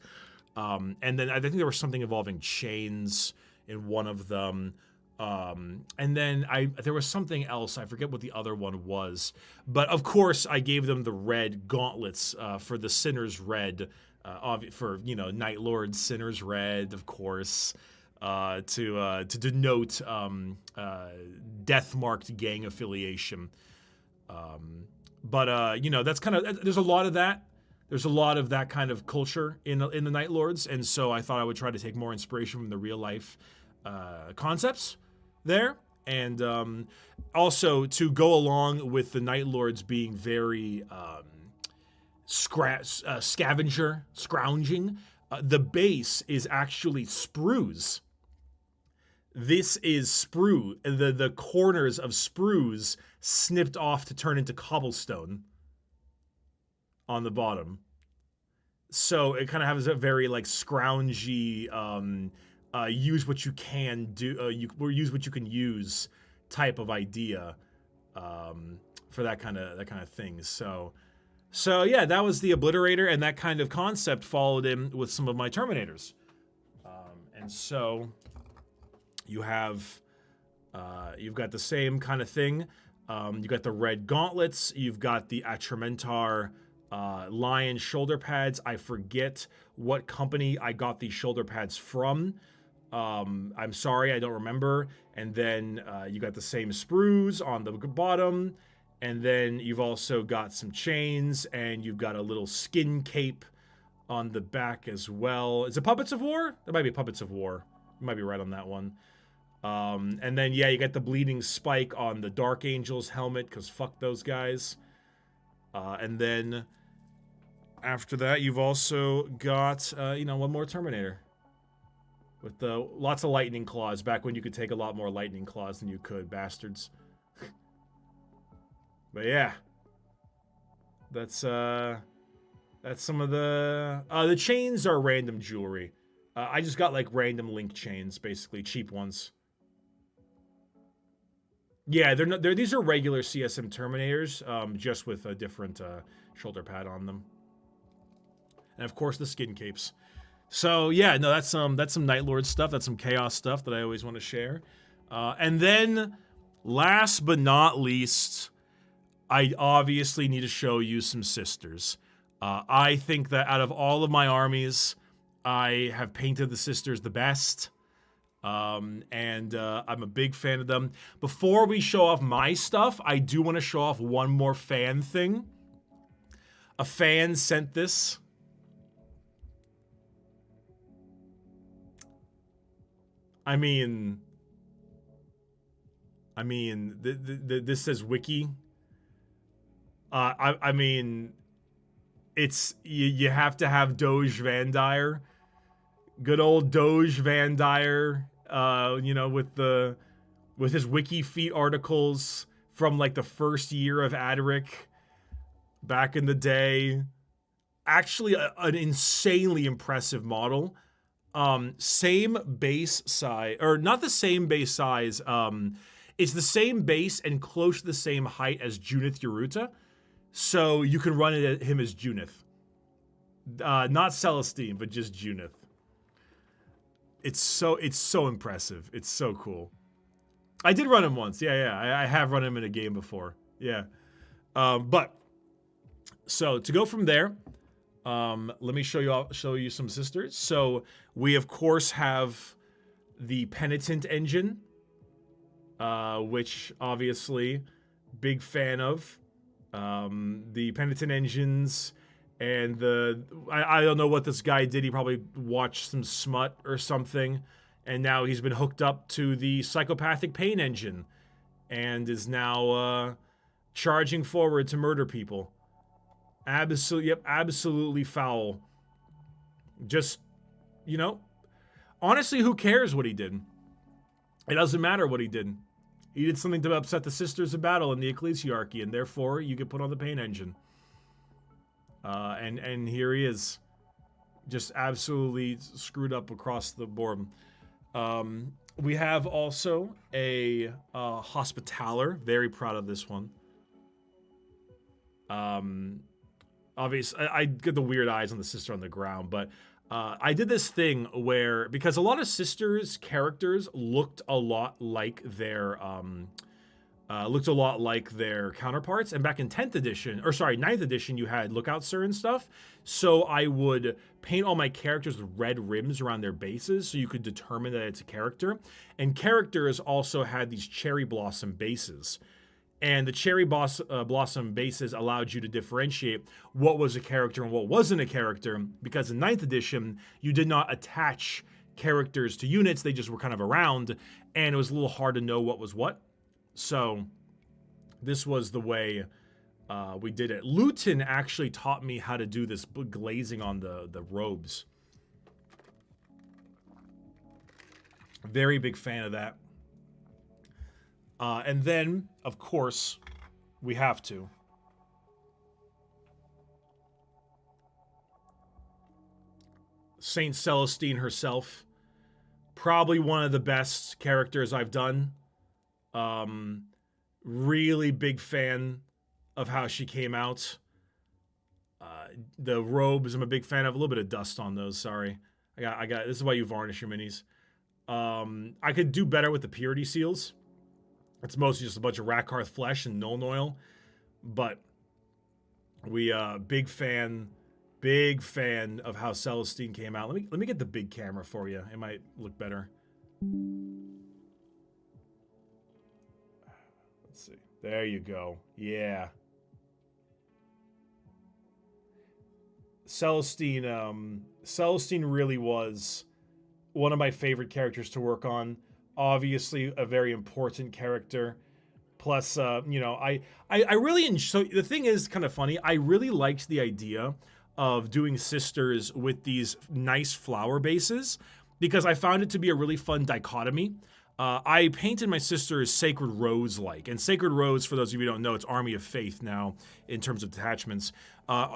And then I think there was something involving chains in one of them. And then there was something else. I forget what the other one was. But of course, I gave them the red gauntlets for the Sinner's Red for, you know, Night Lord Sinner's Red, of course, to denote death-marked gang affiliation. But you know, that's kind of, there's a lot of that. There's a lot of that kind of culture in the Night Lords, and so I thought I would try to take more inspiration from the real life concepts there, and also to go along with the Night Lords being very scavenger, scrounging. The base is actually sprues. This is sprue. The corners of sprues snipped off to turn into cobblestone on the bottom. So it kind of has a very like scroungy, use what you can do, use what you can use type of idea for that kind of thing. So yeah, that was the Obliterator, and that kind of concept followed in with some of my Terminators. And so you have, you've got the same kind of thing. You've got the red gauntlets. You've got the Atramentar lion shoulder pads. I forget what company I got these shoulder pads from. I'm sorry, I don't remember. And then you got the same sprues on the bottom. And then you've also got some chains, and you've got a little skin cape on the back as well. Is it Puppets of War? That might be Puppets of War. You might be right on that one. And then, yeah, you got the bleeding spike on the Dark Angel's helmet, because fuck those guys. And then after that, you've also got, you know, one more Terminator. With lots of lightning claws, back when you could take a lot more lightning claws than you could, bastards. But yeah. That's some of the chains are random jewelry. I just got like random link chains, basically, cheap ones. Yeah, these are regular CSM Terminators, just with a different shoulder pad on them. And of course the skin capes. So yeah, no, that's some Night Lord stuff, that's some Chaos stuff that I always want to share. And then last but not least, I obviously need to show you some sisters. I think that out of all of my armies, I have painted the sisters the best. And I'm a big fan of them. Before we show off my stuff, I do want to show off one more fan thing. A fan sent this. I mean, this says wiki. I mean, it's, you have to have Doge Van Dyer. Good old Doge Van Dyer, you know, with his wiki feet articles from like the first year of Adric back in the day. Actually, an insanely impressive model. Same base size, or not the same base size. It's the same base and close to the same height as Junith Yaruta. So you can run it at him as Junith. Not Celestine, but just Junith. It's so impressive. It's so cool. I did run him once. Yeah. I have run him in a game before. Yeah. But so to go from there, let me show you some sisters. So we of course have the Penitent engine, which obviously big fan of. The Penitent engines, and I don't know what this guy did. He probably watched some smut or something, and now he's been hooked up to the Psychopathic Pain engine, and is now charging forward to murder people. Absolutely foul. Just, you know, honestly, who cares what he did? It doesn't matter what he did. He did something to upset the Sisters of Battle in the Ecclesiarchy, and therefore you get put on the Pain engine. And here he is, just absolutely screwed up across the board. We have also a Hospitaller. Very proud of this one. Obviously, I get the weird eyes on the sister on the ground, but I did this thing where, because a lot of Sisters characters looked a lot like their Looked a lot like their counterparts. And back in 10th edition, or sorry, 9th edition, you had Lookout Sir and stuff. So I would paint all my characters with red rims around their bases so you could determine that it's a character. And characters also had these cherry blossom bases. And the cherry blossom bases allowed you to differentiate what was a character and what wasn't a character, because in 9th edition, you did not attach characters to units. They just were kind of around, and it was a little hard to know what was what. So this was the way we did it. Luton actually taught me how to do this glazing on the robes. Very big fan of that. And then, of course, we have to. Saint Celestine herself. Probably one of the best characters I've done. Really big fan of how she came out. The robes, I'm a big fan of. A little bit of dust on those, sorry. I got this is why you varnish your minis. I could do better with the purity seals. It's mostly just a bunch of Rakarth flesh and Nuln oil. But we big fan of how Celestine came out. Let me get the big camera for you. It might look better. Let's see. There you go. Yeah. Celestine really was one of my favorite characters to work on. Obviously, a very important character. Plus, you know, I really enjoy. So the thing is kind of funny. I really liked the idea of doing sisters with these nice flower bases because I found it to be a really fun dichotomy. I painted my sisters Sacred Rose-like, and Sacred Rose, for those of you who don't know, it's Army of Faith now in terms of detachments.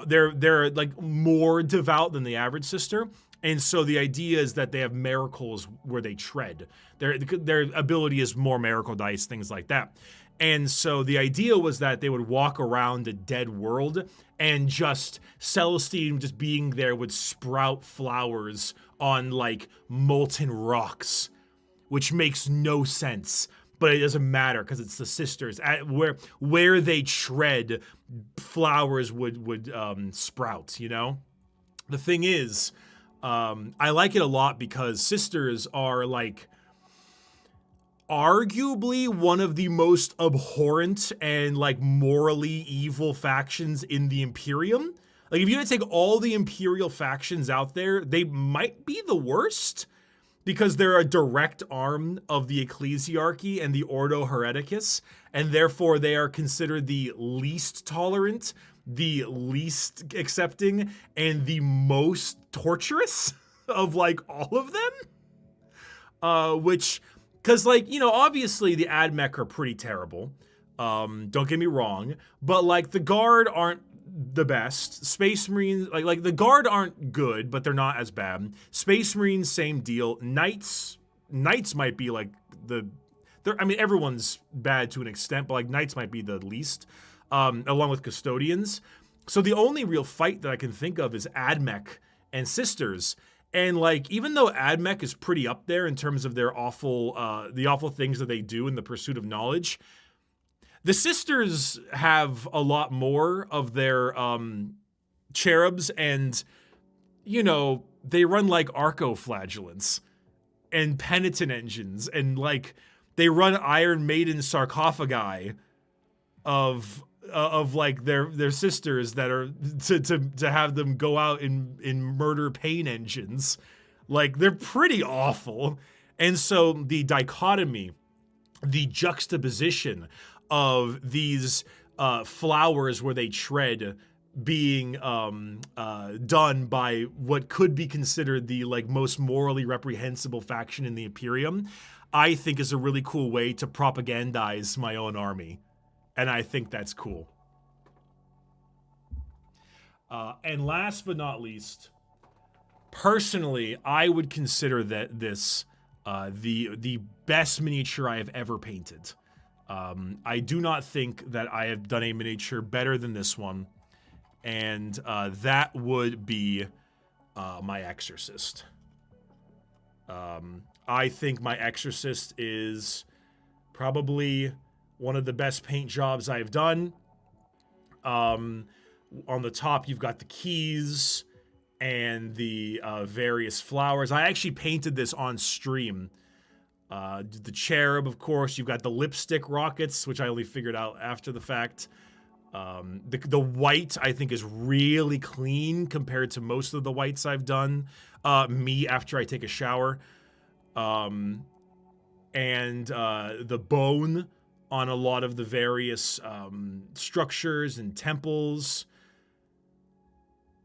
They're like more devout than the average sister. And so the idea is that they have miracles where they tread. Their ability is more miracle dice, things like that. And so the idea was that they would walk around a dead world and just Celestine just being there would sprout flowers on like molten rocks, which makes no sense. But it doesn't matter because it's the sisters. Where they tread, flowers would sprout, you know? The thing is, I like it a lot because sisters are like arguably one of the most abhorrent and like morally evil factions in the Imperium. Like if you had to take all the Imperial factions out there, they might be the worst because they're a direct arm of the Ecclesiarchy and the Ordo Hereticus, and therefore they are considered the least tolerant, the least accepting, and the most torturous of like all of them. Because like, you know, obviously the Admech are pretty terrible. Don't get me wrong, but like the Guard aren't the best. Space Marines, like the Guard aren't good, but they're not as bad. Space Marines, same deal. Knights might be like I mean, everyone's bad to an extent, but like Knights might be the least. Along with Custodians. So the only real fight that I can think of is Admech and Sisters. And like, even though Admech is pretty up there in terms of their the awful things that they do in the pursuit of knowledge, the Sisters have a lot more of their cherubs, and, you know, they run like arco-flagellants and penitent engines, and like, they run Iron Maiden sarcophagi of like their sisters that are to have them go out in murder pain engines. Like they're pretty awful. And so the dichotomy, the juxtaposition of these flowers where they tread being done by what could be considered the like most morally reprehensible faction in the Imperium, I think is a really cool way to propagandize my own army. And I think that's cool. And last but not least, personally, I would consider that this the best miniature I have ever painted. I do not think that I have done a miniature better than this one, and that would be my Exorcist. I think my Exorcist is probably one of the best paint jobs I've done. On the top, you've got the keys and the various flowers. I actually painted this on stream. The cherub, of course. You've got the lipstick rockets, which I only figured out after the fact. The white, I think, is really clean compared to most of the whites I've done. Me after I take a shower. And the bone on a lot of the various structures and temples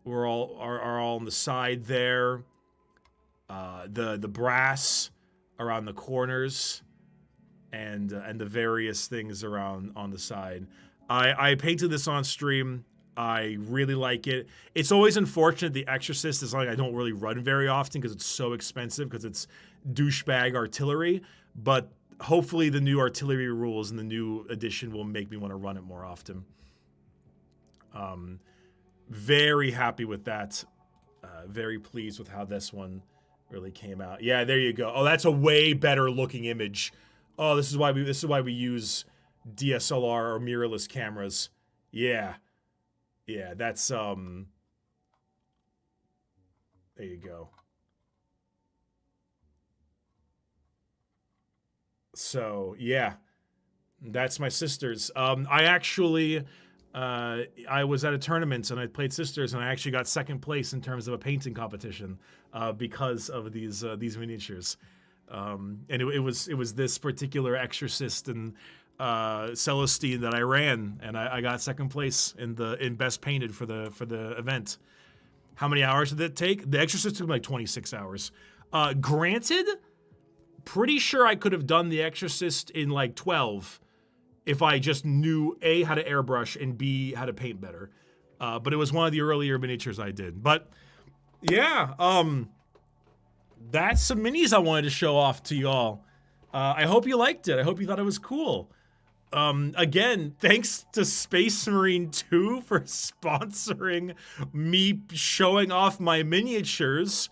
are all on the side there. The brass around the corners and the various things around on the side. I painted this on stream. I really like it. It's always unfortunate The Exorcist is like I don't really run very often because it's so expensive because it's douchebag artillery. But hopefully the new artillery rules and the new edition will make me want to run it more often. Very happy with that. Very pleased with how this one really came out. Yeah, there you go. Oh, that's a way better looking image. Oh, this is why we use DSLR or mirrorless cameras. Yeah. Yeah, that's there you go. So, yeah. That's my sisters. I actually I was at a tournament and I played sisters and I actually got second place in terms of a painting competition because of these miniatures. And it was this particular Exorcist and Celestine that I ran, and I got second place in best painted for the event. How many hours did it take? The Exorcist took like 26 hours. Granted, pretty sure I could have done the Exorcist in like 12 if I just knew A, how to airbrush, and B, how to paint better. But it was one of the earlier miniatures I did. But yeah, that's some minis I wanted to show off to y'all. I hope you liked it. I hope you thought it was cool. Again, thanks to Space Marine 2 for sponsoring me showing off my miniatures.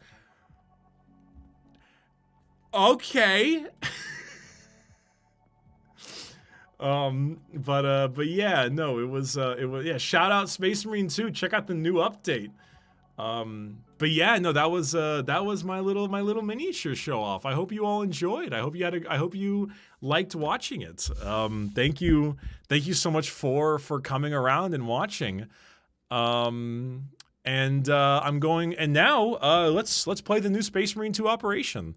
Okay. But yeah, no, it was yeah, shout out Space Marine 2. Check out the new update. But yeah, no, that was my little miniature show off. I hope you all enjoyed. I hope you liked watching it. Thank you so much for coming around and watching. I'm going, and now let's play the new Space Marine 2 operation.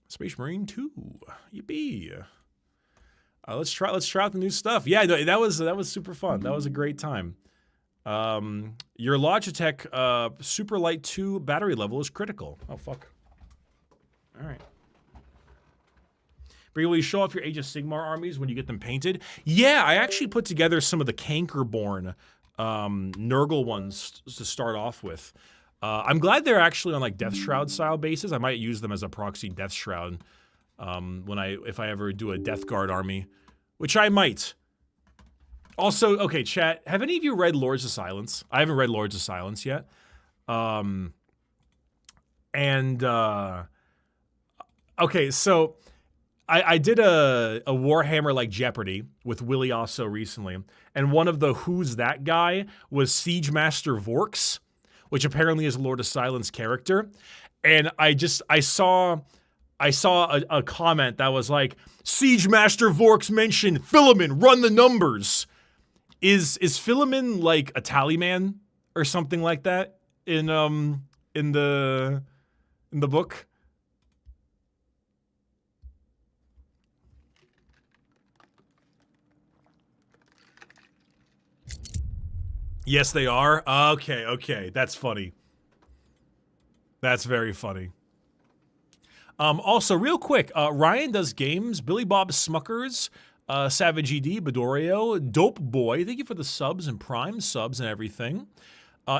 Space Marine 2, yippee! Let's try out the new stuff. Yeah, no, that was super fun. That was a great time. Your Logitech Super Light 2 battery level is critical. Oh fuck! All right. Bricky, will you show off your Age of Sigmar armies when you get them painted? Yeah, I actually put together some of the Cankerborn Nurgle ones to start off with. I'm glad they're actually on like Death Shroud style bases. I might use them as a proxy Death Shroud if I ever do a Death Guard army, which I might. Also, okay, chat, have any of you read Lords of Silence? I haven't read Lords of Silence yet. Okay, so I did a Warhammer like Jeopardy with Willie also recently, and one of the Who's That Guy was Siege Master Vorks, which apparently is a Lord of Silence character. And I saw a comment that was like, Siege Master Vorks mentioned Philemon, run the numbers. Is Philemon like a tally man or something like that in the book? Yes, they are. Okay. That's funny. That's very funny. Also, real quick, Ryan Does Games, Billy Bob Smuckers, Savage ED, Bedorio, Dope Boy, thank you for the subs and Prime subs and everything.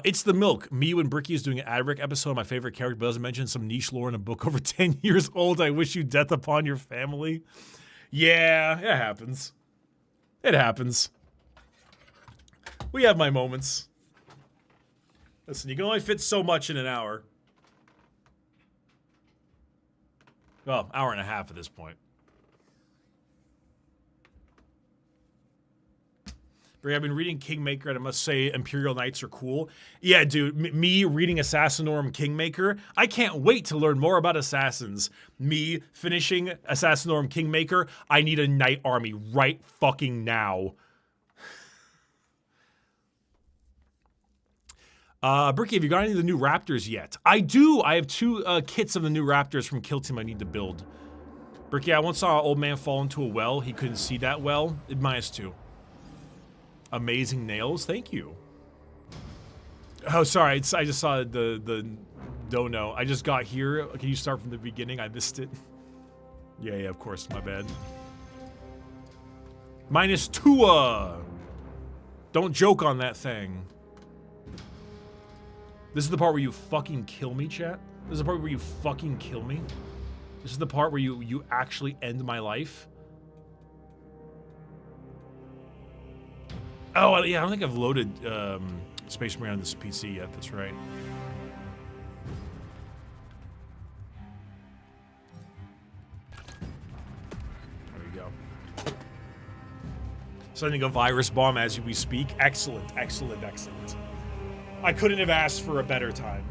It's the Milk. Me when Bricky is doing an Adric episode, my favorite character, but doesn't mention some niche lore in a book over 10 years old. I wish you death upon your family. Yeah, it happens. It happens. We have my moments. Listen, you can only fit so much in an hour. Well, hour and a half at this point. I've been reading Kingmaker, and I must say Imperial Knights are cool. Yeah, dude, me reading Assassinorum Kingmaker, I can't wait to learn more about Assassins. Me finishing Assassinorum Kingmaker, I need a knight army right fucking now. Bricky, have you got any of the new Raptors yet? I do. I have 2 kits of the new Raptors from Kill Team I need to build. Bricky, I once saw an old man fall into a well. He couldn't see that well. -2. Amazing nails. Thank you. Oh, sorry. I just saw the dono. I just got here. Can you start from the beginning? I missed it. Yeah, of course. My bad. -2. Don't joke on that thing. This is the part where you fucking kill me, chat. This is the part where you fucking kill me. This is the part where you actually end my life. Oh, yeah, I don't think I've loaded Space Marine on this PC yet, that's right. There we go. Sending a virus bomb as we speak. Excellent, excellent, excellent. I couldn't have asked for a better time.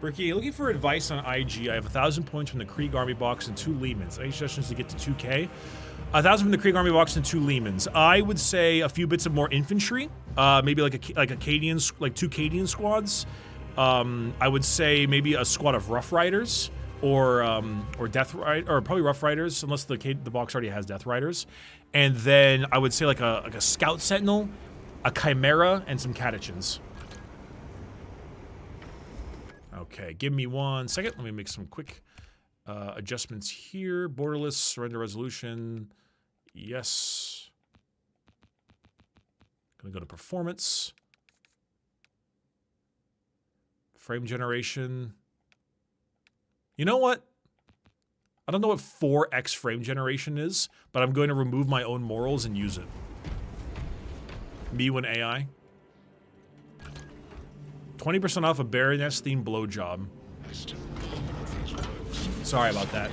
Bricky, looking for advice on IG. I have 1,000 points from the Krieg Army box and 2 Lehmans. Any suggestions to get to 2K? 1,000 from the Krieg Army box and 2 Lehmans. I would say a few bits of more infantry. Maybe like Acadian, like 2 Acadian squads. I would say maybe a squad of Rough Riders. Or Death Rider, or probably Rough Riders, unless the box already has Death Riders, and then I would say like a Scout Sentinel, a Chimera, and some Catechins. Okay, give me 1 second. Let me make some quick adjustments here. Borderless surrender resolution, yes. Gonna go to performance, frame generation. You know what? I don't know what 4x frame generation is, but I'm going to remove my own morals and use it. Me when AI. 20% off a Baroness-themed blowjob. Sorry about that.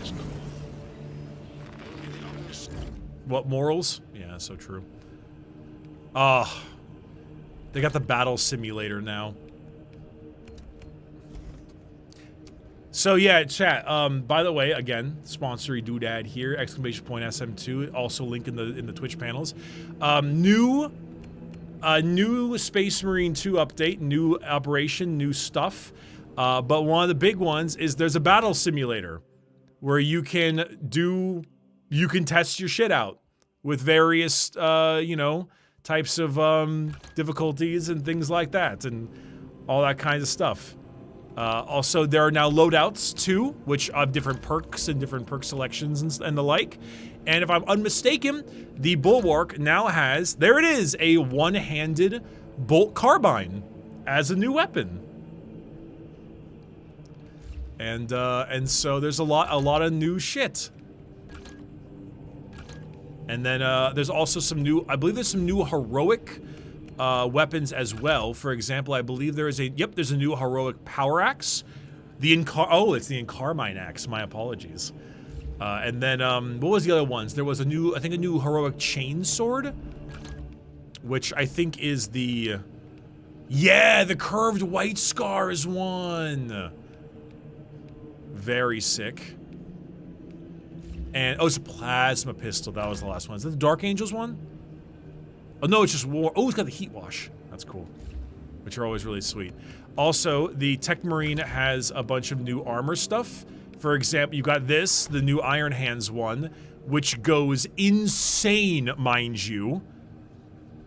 What, morals? Yeah, so true. Oh, they got the battle simulator now. So yeah, chat. By the way, again, sponsory doodad here! !SM2. Also link in the Twitch panels. New Space Marine 2 update, new operation, new stuff. But one of the big ones is there's a battle simulator where you can test your shit out with various you know, types of difficulties and things like that, and all that kind of stuff. Also, there are now loadouts, too, which have different perks and different perk selections and the like. And if I'm unmistaken, the Bulwark now has, there it is, a one-handed bolt carbine as a new weapon. And so there's a lot of new shit. And then there's also some new, I believe there's some new heroic weapons as well. For example, I believe there's a new heroic power axe. It's the Encarmine axe, my apologies. And then, what was the other ones? There was a new heroic chain sword, which I think is the curved white scars one. Very sick. And, it's a plasma pistol, that was the last one. Is that the Dark Angels one? Oh no, it's just war. Oh, it's got the heat wash. That's cool. Which are always really sweet. Also, the Tech Marine has a bunch of new armor stuff. For example, you got this, the new Iron Hands one, which goes insane, mind you.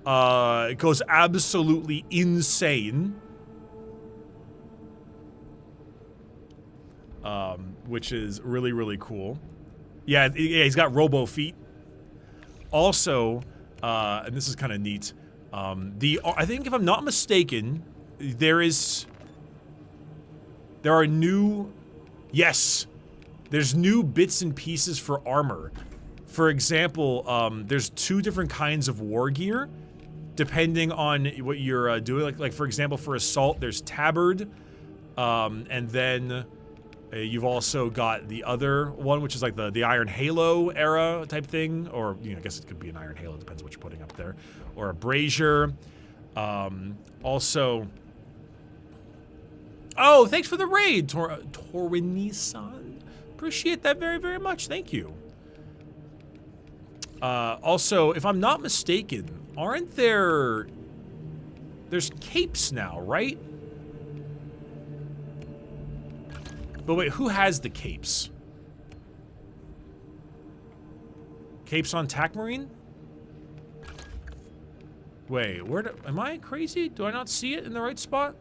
It goes absolutely insane. Which is really, really cool. Yeah, he's got robo feet. Also, and this is kind of neat. I think if I'm not mistaken, there's new bits and pieces for armor. For example, there's 2 different kinds of war gear, depending on what you're doing. Like for example, for assault, there's tabard, and then You've also got the other one, which is like the Iron Halo era type thing, or I guess it could be an Iron Halo, depends what you're putting up there, or a brazier. Also, oh, thanks for the raid, Torwini-san. Appreciate that very, very much. Thank you. Also, if I'm not mistaken, aren't there's capes now, right? But wait, who has the capes? Capes on TAC Marine? Wait, am I crazy? Do I not see it in the right spot?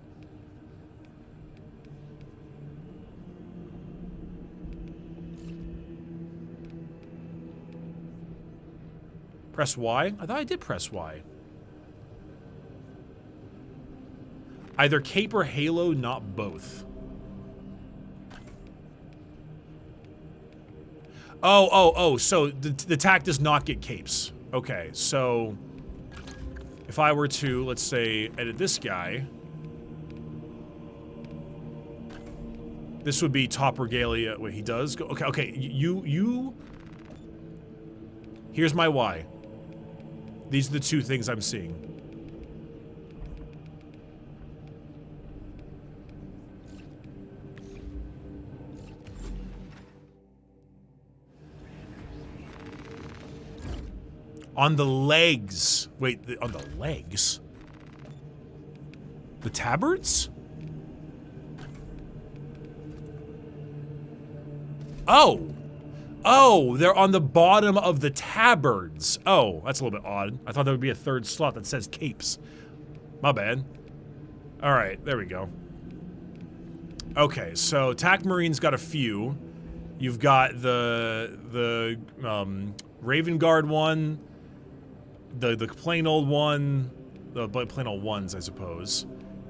Press Y? I thought I did press Y. Either cape or halo, not both. Oh, so the TAC does not get capes. Okay, so if I were to, let's say, edit this guy, this would be top regalia. Wait, he does go, okay, here's my Y. These are the two things I'm seeing. On the legs. Wait, on the legs? The tabards? Oh, they're on the bottom of the tabards. Oh, that's a little bit odd. I thought there would be a third slot that says capes. My bad. All right, there we go. Okay, so TAC Marine's got a few. You've got the Raven Guard one, the plain old one, the plain old ones, I suppose.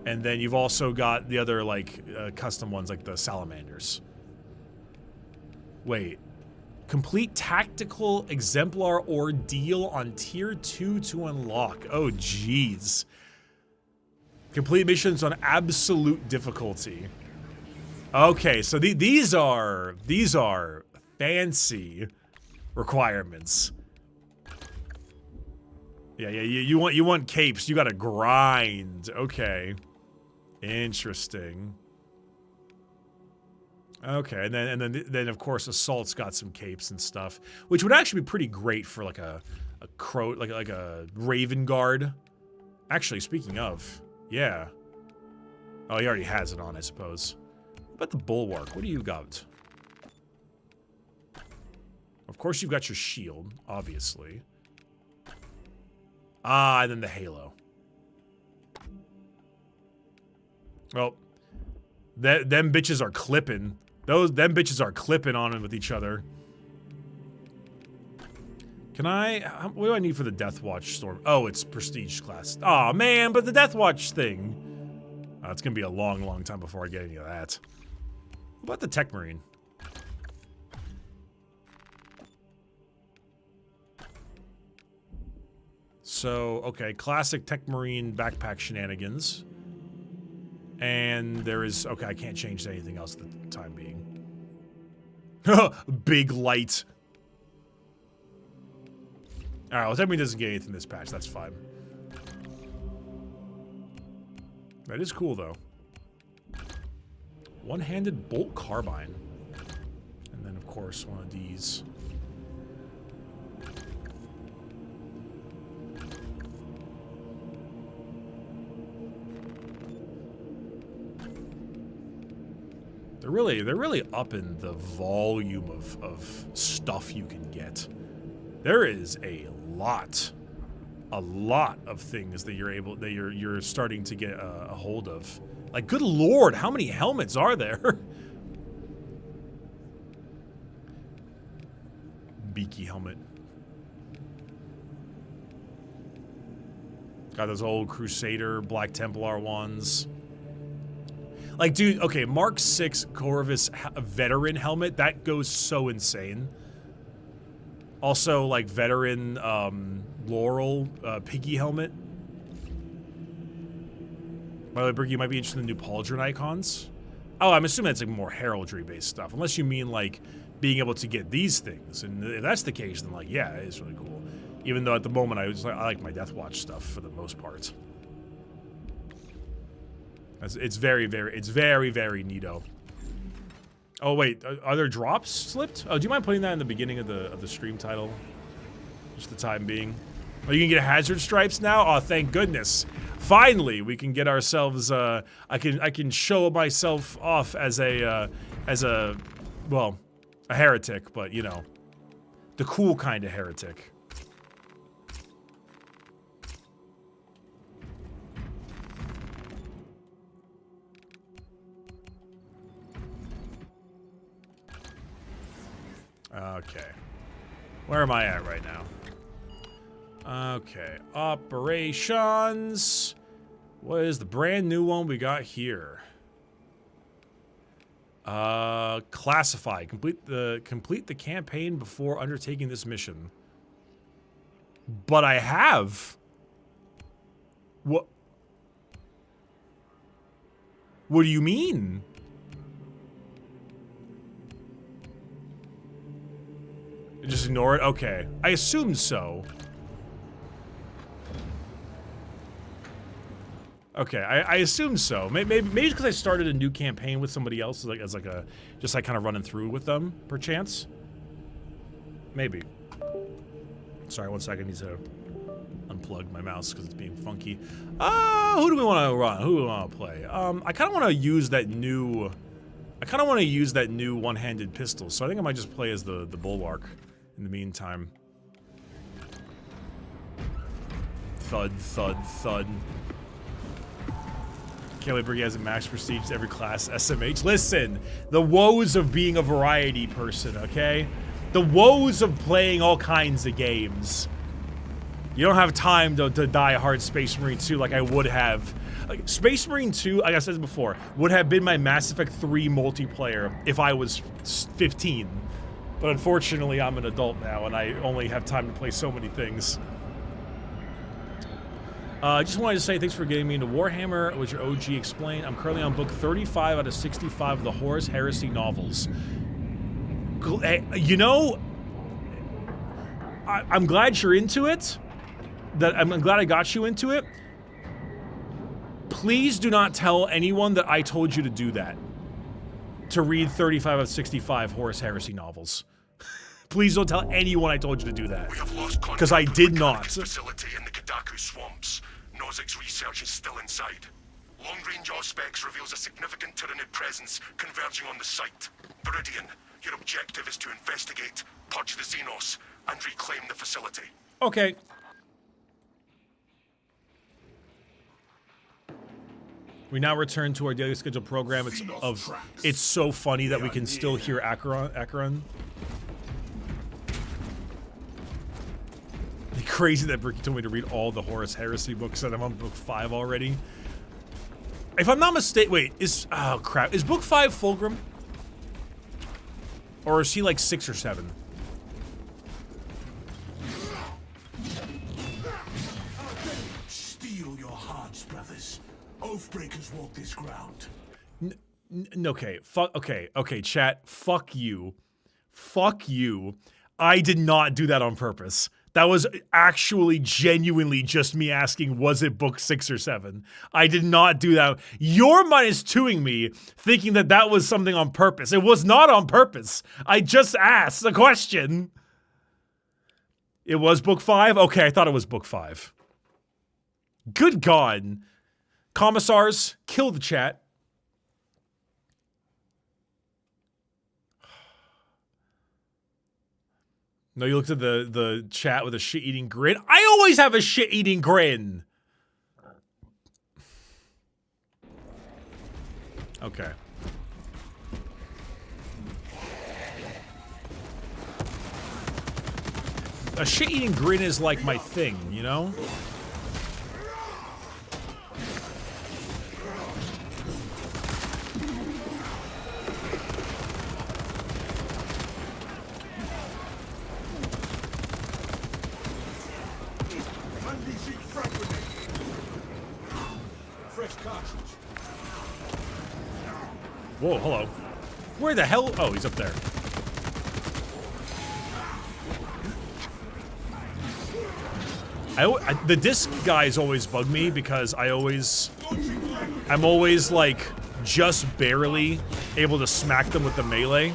And then you've also got the other, like, custom ones, like the Salamanders. Wait. Complete tactical exemplar ordeal on tier 2 to unlock. Oh, jeez. Complete missions on absolute difficulty. Okay, so these are fancy requirements. Yeah, you want capes, you gotta grind. Okay. Interesting. Okay, and then of course Assault's got some capes and stuff, which would actually be pretty great for like a crow, like a Raven Guard. Actually, speaking of, yeah. Oh, he already has it on, I suppose. What about the Bulwark? What do you got? Of course you've got your shield, obviously. Ah, and then the Halo. Well, them bitches are clipping. Them bitches are clipping on it with each other. Can what do I need for the Death Watch Storm? Oh, it's Prestige class. Aw, man, but the Death Watch thing. It's gonna be a long, long time before I get any of that. What about the Tech Marine? So, okay, classic Tech Marine backpack shenanigans. And there is, okay, I can't change anything else at the time being. Big light. Alright, well, Tech Marine doesn't get anything in this patch, that's fine. That is cool, though. One-handed bolt carbine. And then, of course, one of these. They're really upping the volume of stuff you can get. There is a lot of things that you're starting to get a hold of. Like, good lord, how many helmets are there? Beaky helmet. Got those old Crusader, Black Templar ones. Like, dude, okay, Mark 6 Corvus veteran helmet, that goes so insane. Also, like, veteran Laurel Piggy helmet. By the way, Bricky, you might be interested in the new Pauldron icons. Oh, I'm assuming it's like more heraldry-based stuff, unless you mean like being able to get these things. And if that's the case, then like, yeah, it is really cool. Even though at the moment I like my Death Watch stuff for the most part. It's very, very neato. Oh wait, are there drops slipped? Oh, do you mind putting that in the beginning of the stream title? Just the time being. Oh, you can get hazard stripes now? Oh, thank goodness. Finally, we can get ourselves, I can show myself off as a, well, a heretic, but, you know, the cool kind of heretic. Okay. Where am I at right now? Okay, operations. What is the brand new one we got here? Classify. Complete the campaign before undertaking this mission. But I have. What? What do you mean? Just ignore it? Okay. I assume so. Okay, I assume so. Maybe because I started a new campaign with somebody else, like as like a just like kind of running through with them, perchance. Maybe. Sorry, 1 second. I need to unplug my mouse because it's being funky. Who do we want to run? Who do we want to play? I kind of want to use that new. I kind of want to use that new one-handed pistol, so I think I might just play as the Bulwark in the meantime. Thud, thud, thud. Can't believe Bricky has a max prestige to every class SMH. Listen, the woes of being a variety person, okay? The woes of playing all kinds of games. You don't have time to die hard Space Marine 2 like I would have. Like, Space Marine 2, like I said before, would have been my Mass Effect 3 multiplayer if I was 15. But unfortunately, I'm an adult now, and I only have time to play so many things. Just wanted to say thanks for getting me into Warhammer. Was your OG explained? I'm currently on book 35 out of 65 of the Horus Heresy novels. You know, I'm glad you're into it. I'm glad I got you into it. Please do not tell anyone that I told you to do that. To read 35 of 65 Horus Heresy novels. Please don't tell anyone I told you to do that. Because I did not. Facility in the Kadaku swamps. Nozick's research is still inside. Long-range Auspex reveals a significant Tyranid presence converging on the site. Viridian, your objective is to investigate, purge the Xenos, and reclaim the facility. Okay. We now return to our daily scheduled program. It's so funny that we can still hear Acheron. Crazy that Bricky told me to read all the Horus Heresy books, and I'm on book 5 already. If I'm not mistaken, wait, oh crap, is book 5 Fulgrim? Or is he like 6 or 7? Steel your hearts, brothers. Oathbreakers walk this ground. Okay, okay, chat, fuck you. Fuck you. I did not do that on purpose. That was actually genuinely just me asking, was it book 6 or 7? I did not do that. You're -2ing me, thinking that that was something on purpose. It was not on purpose. I just asked the question. It was book 5? Okay, I thought it was book 5. Good God. Commissars, kill the chat. No, you looked at the chat with a shit-eating grin. I always have a shit-eating grin. Okay. A shit-eating grin is like my thing, you know? Whoa, hello. Where the hell? Oh, he's up there. The disc guys always bug me because I'm always like just barely able to smack them with the melee.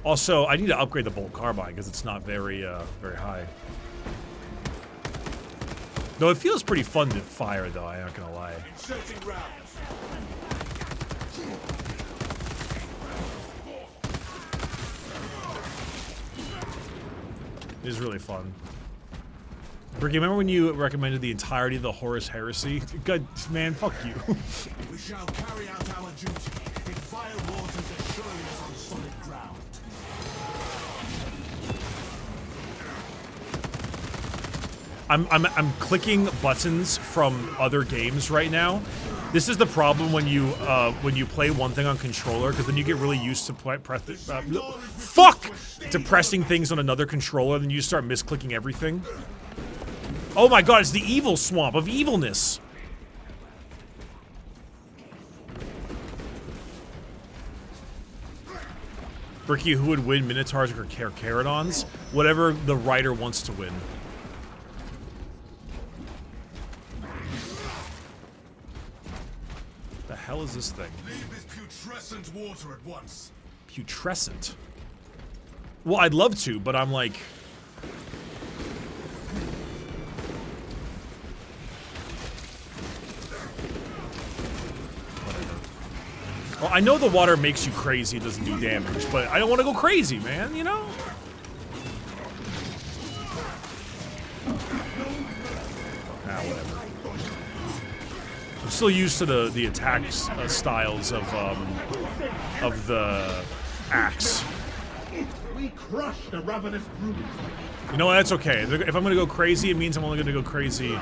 Also, I need to upgrade the bolt carbine because it's not very high. Though it feels pretty fun to fire, though, I'm not gonna lie. It is really fun. Bricky, remember when you recommended the entirety of the Horus Heresy? God, man, fuck you. We shall carry out our duty in fire waters as surely as on solid ground. I'm clicking buttons from other games right now. This is the problem when you play one thing on controller, because then you get really used to pressing things on another controller, then you start misclicking everything. Oh my god, it's the evil swamp of evilness. Bricky, who would win, Minotaurs or Caradons? Whatever the writer wants to win. The hell is this thing? Leave this putrescent water at once. Putrescent? Well, I'd love to, but I'm like... Well, I know the water makes you crazy, it doesn't do damage, but I don't want to go crazy, man, you know? Ah, whatever. I'm still used to the attack styles of the axe. We crush the ravenous brood. You know, that's okay. If I'm gonna go crazy, it means I'm only gonna go crazy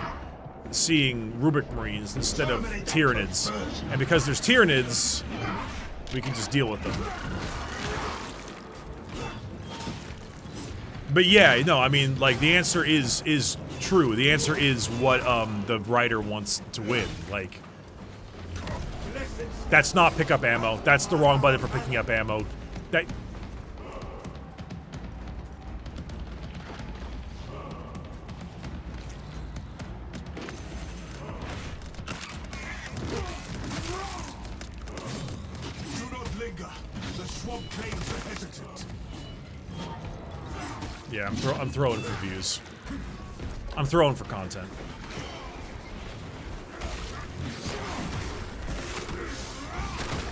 seeing Rubric Marines instead of Tyranids. And because there's Tyranids, we can just deal with them. But yeah, no, I mean, like, the answer is true. The answer is what the writer wants to win. Like, that's not pick up ammo. That's the wrong button for picking up ammo. That... Yeah, I'm throwing for views. I'm throwing for content.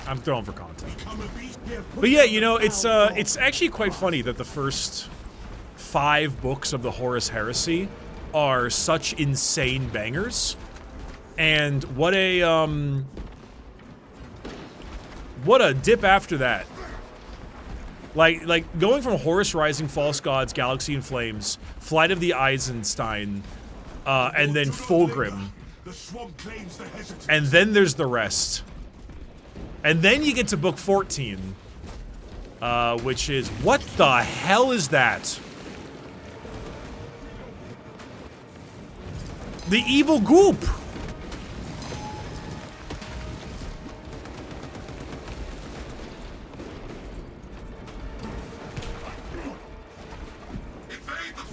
I'm throwing for content. But yeah, you know, it's actually quite funny that the first 5 books of the Horus Heresy are such insane bangers. And what a dip after that. Like going from Horus Rising, False Gods, Galaxy in Flames, Flight of the Eisenstein, and then Fulgrim. And then there's the rest. And then you get to book 14, which is, what the hell is that? The evil goop!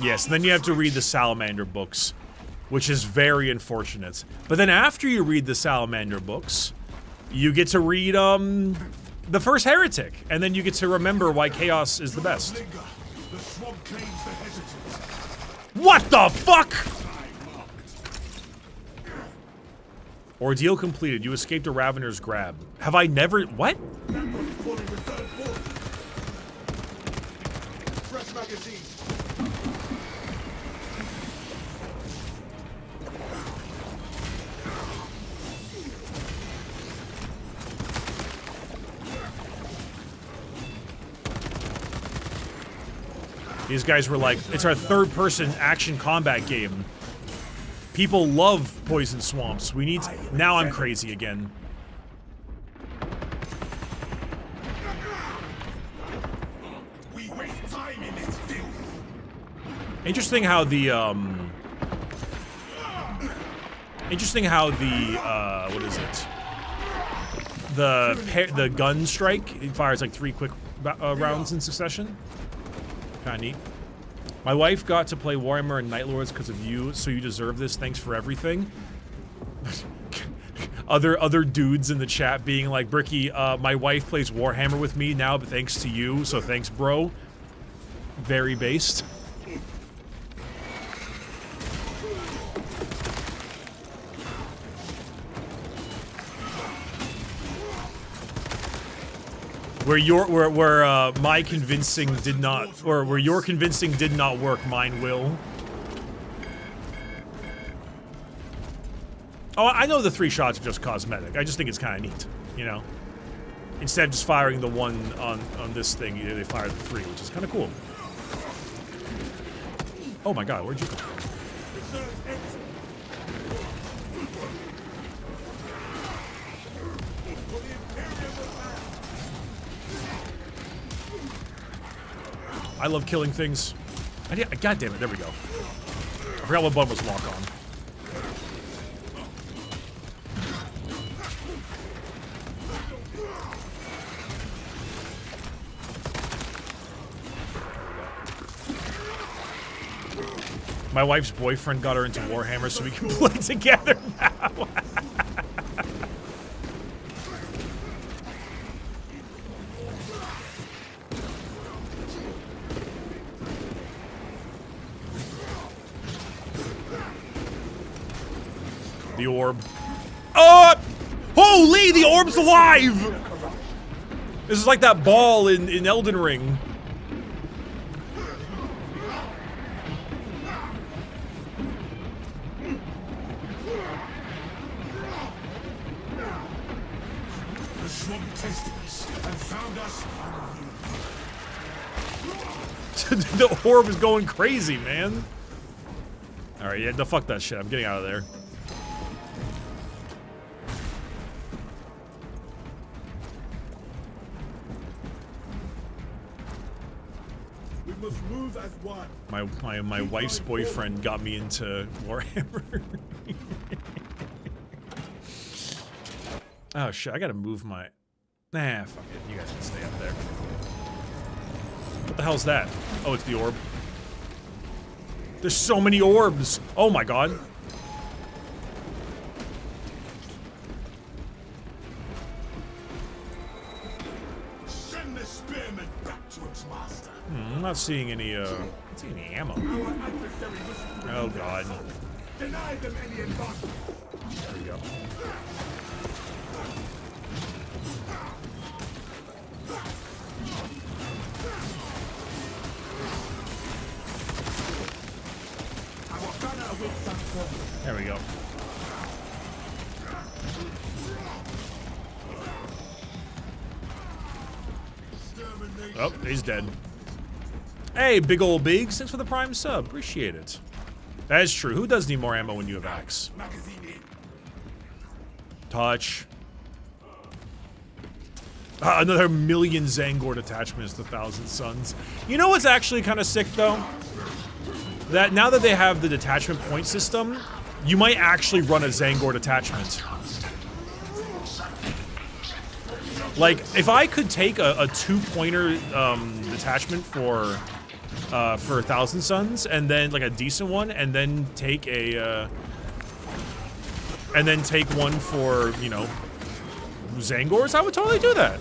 Yes, and then you have to read the Salamander books, which is very unfortunate. But then after you read the Salamander books, you get to read, the first Heretic, and then you get to remember why Chaos is the best. What the fuck?! Ordeal completed. You escaped a Ravener's grab. Have I never... What? Fresh magazine. These guys were like, it's our third-person action combat game. People love Poison Swamps. We need to... Now I'm crazy again. We waste time in this field. Interesting how the, what is it? the gun strike. It fires like 3 quick rounds in succession. Kind of neat. My wife got to play Warhammer and Night Lords because of you, so you deserve this. Thanks for everything. Other dudes in the chat being like, Bricky, my wife plays Warhammer with me now, but thanks to you, so thanks, bro. Very based. Where my convincing did not, or where your convincing did not work, mine will. Oh, I know the 3 shots are just cosmetic. I just think it's kind of neat, you know? Instead of just firing the one on this thing, they fire the 3, which is kind of cool. Oh my god, where'd you come from? I love killing things. God damn it, there we go. I forgot what button was lock on. My wife's boyfriend got her into Warhammer so we can play together now. The orb. Oh! Holy, the orb's alive! This is like that ball in Elden Ring. The orb is going crazy, man. Alright, yeah, no, fuck that shit. I'm getting out of there. We must move as one. My wife's boyfriend got me into Warhammer. Oh shit, I gotta move my... Nah, fuck it. You guys can stay up there. What the hell's that? Oh, it's the orb. There's so many orbs. Oh my god. Send the spearman back to its master. I'm not seeing any, ammo. Oh god. Deny them any advantage. There we go. There we go. Oh, he's dead. Hey, big old Biggs, thanks for the prime sub. Appreciate it. That is true. Who does need more ammo when you have axe? Touch. Another million Zangor detachments to 1,000 Suns. You know what's actually kind of sick, though? That now that they have the detachment point system, you might actually run a Zangor detachment. Like, if I could take a 2-pointer detachment for 1,000 Suns, and then like a decent one, and then take a one for, you know, Zangors, I would totally do that.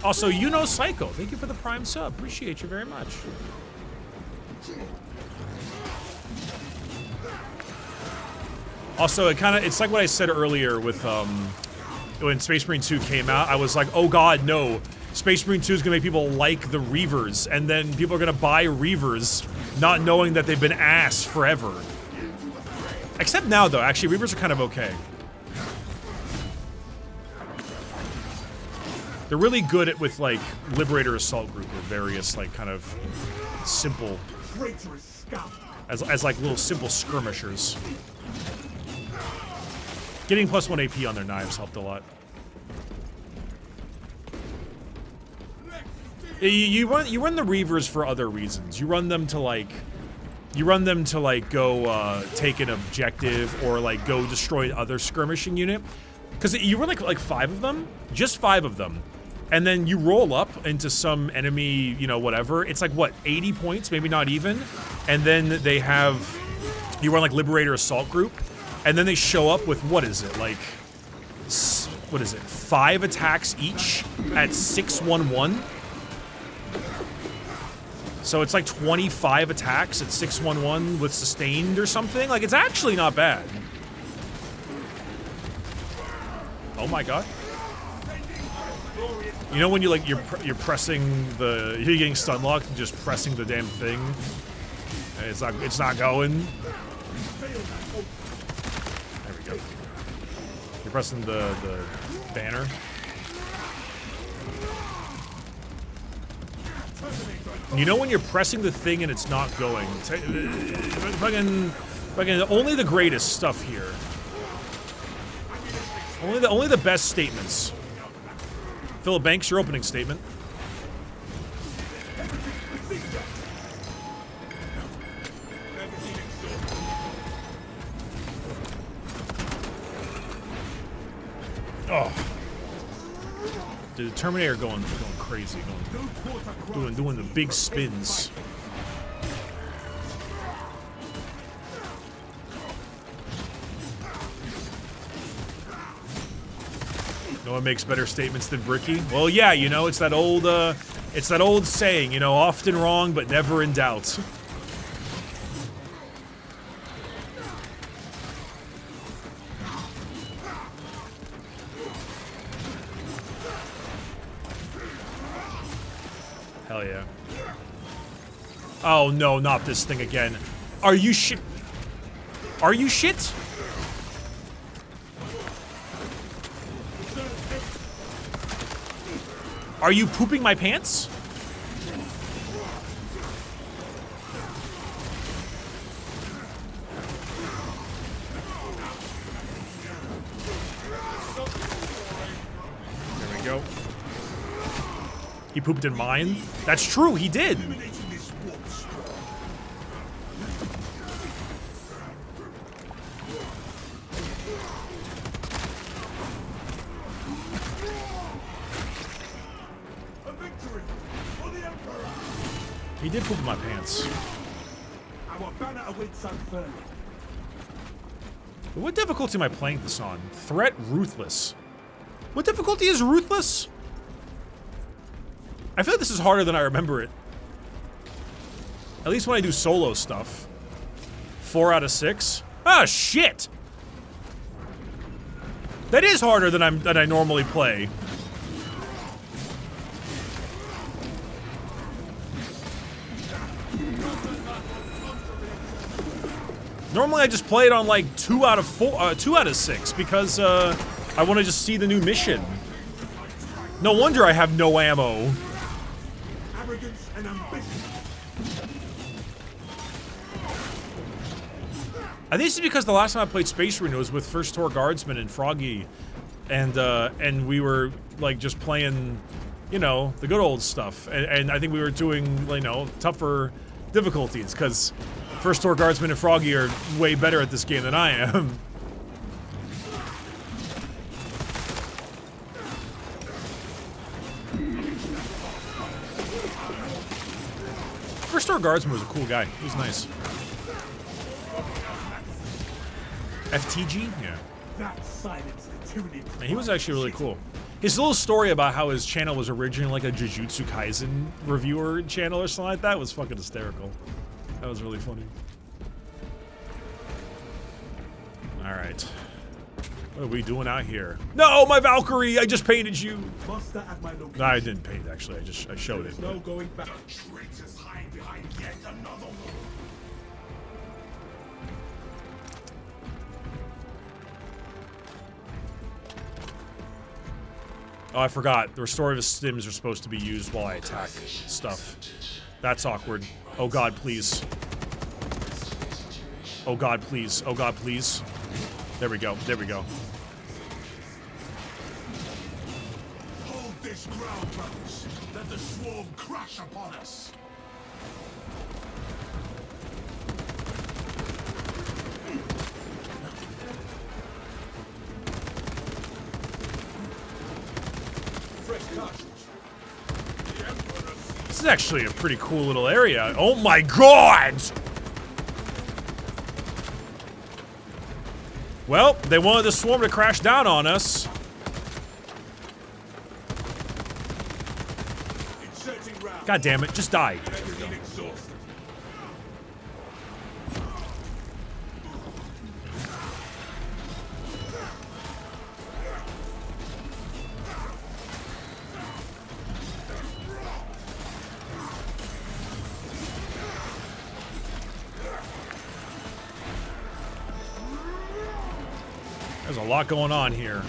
Also, you know Psycho, thank you for the prime sub. Appreciate you very much. Also, it's like what I said earlier with when Space Marine 2 came out. I was like, oh god, no. Space Marine 2 is gonna make people like the Reavers, and then people are gonna buy Reavers not knowing that they've been ass forever. Except now, though, actually, Reavers are kind of okay. They're really good at with like Liberator Assault Group or various like kind of simple as like little simple skirmishers. Getting +1 AP on their knives helped a lot. You run the Reavers for other reasons. You run them to like go take an objective or like go destroy other skirmishing unit. Because you were like 5 of them, just 5 of them, and then you roll up into some enemy, you know, whatever. It's like what, 80 points, maybe not even, and then they have you run like Liberator Assault Group, and then they show up with what is it like? What is it? 5 attacks each at 611. So it's like 25 attacks at 611 with sustained or something. Like, it's actually not bad. Oh my god. You know when you like you're pressing the you're getting stun locked and just pressing the damn thing. And it's not going. There we go. You're pressing the banner. You know when you're pressing the thing and it's not going. Fucking only the greatest stuff here. Only the best statements. Philip Banks, your opening statement. Oh. The Terminator going crazy, doing the big spins. No one makes better statements than Bricky. Well, yeah, you know, it's that old saying, you know, often wrong but never in doubt. Hell yeah. Oh no, not this thing again. Are you shit? Are you shit? Are you pooping my pants? There we go. He pooped in mine? That's true, he did. He did poop in my pants. Our banner awaits unfurled. What difficulty am I playing this on? Threat Ruthless. What difficulty is Ruthless? I feel like this is harder than I remember it. At least when I do solo stuff. 4 out of 6. Ah, shit! That is harder than I normally play. Normally I just play it on like 2 out of 6 because I want to just see the new mission. No wonder I have no ammo. Arrogance and ambition. I think it's because the last time I played Space Marine was with First Tour Guardsman and Froggy, and we were like just playing, you know, the good old stuff, and I think we were doing, you know, tougher difficulties because First Tour Guardsman and Froggy are way better at this game than I am. First Tour Guardsman was a cool guy. He was nice. FTG? Yeah. That silence the tyranny. And he was actually really cool. His little story about how his channel was originally like a Jujutsu Kaisen reviewer channel or something like that was fucking hysterical. That was really funny. Alright. What are we doing out here? No, my Valkyrie! I just painted you! Muster at my location. No, I didn't paint it, actually. I showed it. No going back. Traitors hide behind yet another wall. Oh, I forgot. The restorative stims are supposed to be used while I attack stuff. That's awkward. Oh god, please. Oh god, please. Oh god, please. There we go. There we go. Hold this ground, brothers. Let the swarm crash upon us. is actually a pretty cool little area. Oh my god! Well, they wanted the swarm to crash down on us. God damn it, just die. There's a lot going on here.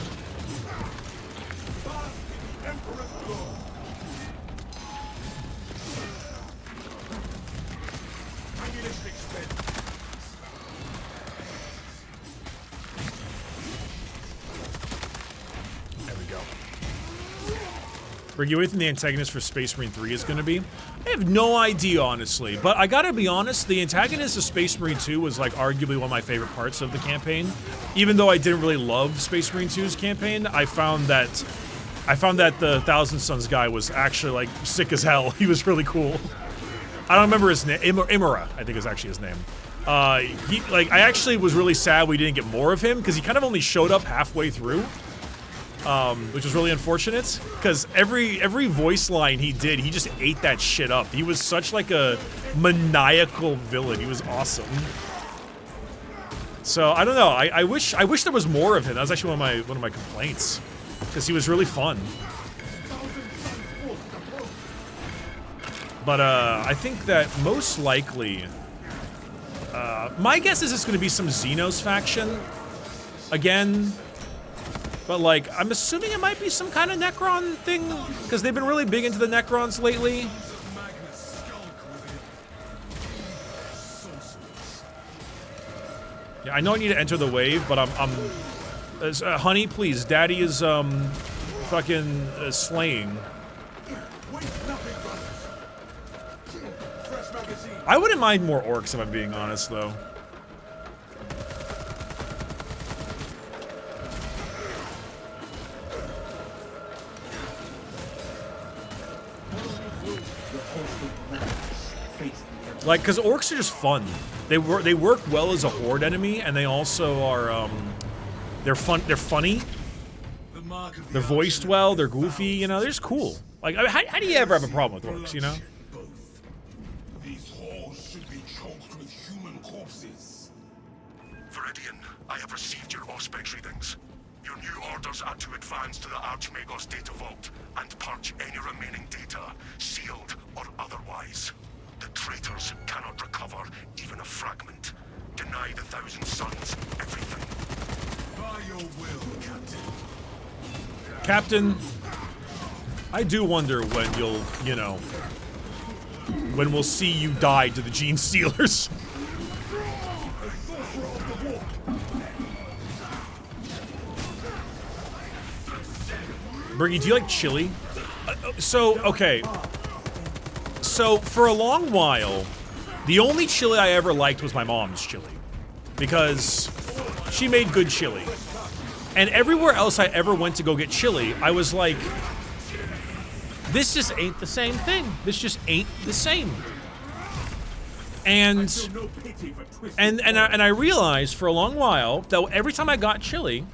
There we go. Bricky, what do you think the antagonist for Space Marine 3 is going to be? I have no idea, honestly. But I gotta be honest, the antagonist of Space Marine 2 was like arguably one of my favorite parts of the campaign. Even though I didn't really love Space Marine 2's campaign, I found that the Thousand Suns guy was actually like sick as hell. He was really cool. I don't remember his name. Imura, I think is actually his name. I actually was really sad we didn't get more of him because he kind of only showed up halfway through. Which was really unfortunate, because every voice line he did, he just ate that shit up. He was such like a maniacal villain. He was awesome. So I don't know. I wish there was more of him. That was actually one of my complaints, because he was really fun. But I think that most likely, my guess is it's going to be some Xenos faction again. But, like, I'm assuming it might be some kind of Necron thing, because they've been really big into the Necrons lately. Yeah, I know I need to enter the wave, but honey, please, Daddy is, fucking slaying. I wouldn't mind more orcs, if I'm being honest, though. Like, because orcs are just fun. They work well as a horde enemy, and they also are, they're funny. They're voiced well, they're goofy, you know, they're just cool. Like, I mean, how do you ever have a problem with orcs, you know? These halls should be choked with human corpses. Viridian, I have received your Auspex readings. Your new orders are to advance to the Archmagos data vault and purge any remaining data, sealed or otherwise. The traitors cannot recover even a fragment. Deny the Thousand Suns everything. By your will, Captain. Captain, I do wonder when you'll, you know, when we'll see you die to the Gene Stealers. Bricky, do you like chili? Okay. So, for a long while, the only chili I ever liked was my mom's chili. Because she made good chili. And everywhere else I ever went to go get chili, I was like, this just ain't the same thing. This just ain't the same. And I realized for a long while that every time I got chili,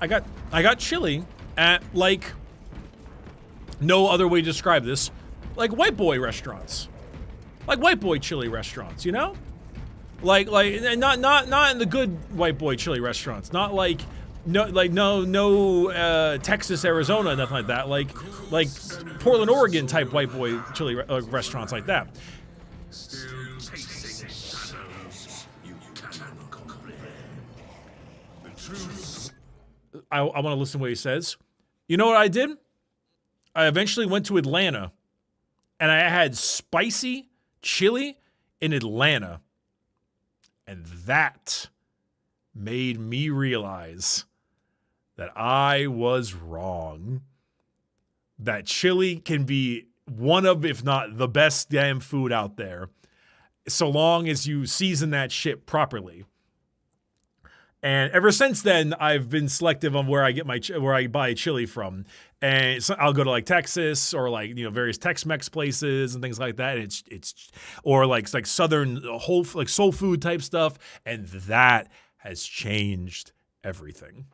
I got chili at, like, no other way to describe this, like white boy restaurants. Like white boy chili restaurants, you know? Like not in the good white boy chili restaurants. Not like no Texas, Arizona, nothing like that. Like Portland, Oregon type white boy chili restaurants like that. I want to listen to what he says. You know what I did? I eventually went to Atlanta, and I had spicy chili in Atlanta. And that made me realize that I was wrong. That chili can be one of, if not the best damn food out there, so long as you season that shit properly. And ever since then, I've been selective on where I get my where I buy chili from. And so I'll go to like Texas or like various Tex-Mex places and things like that. And it's or like southern whole like soul food type stuff, and that has changed everything.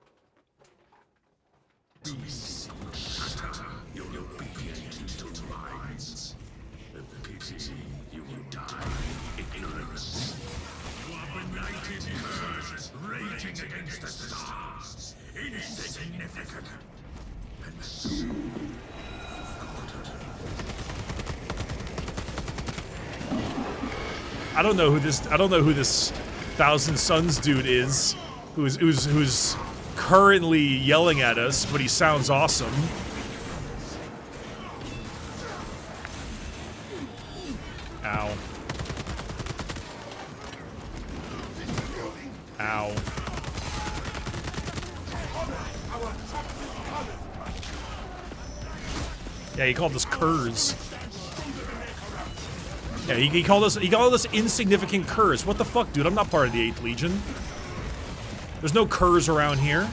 I don't know who this Thousand Suns dude is, who's currently yelling at us, but he sounds awesome. Ow. Ow. Yeah, he called us curs. Yeah, he called us insignificant curs. What the fuck, dude? I'm not part of the 8th Legion. There's no curs around here.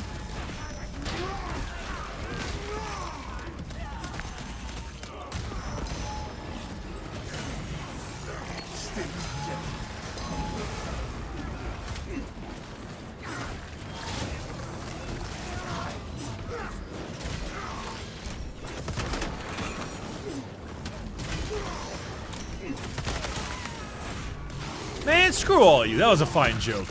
Man, screw all of you. That was a fine joke.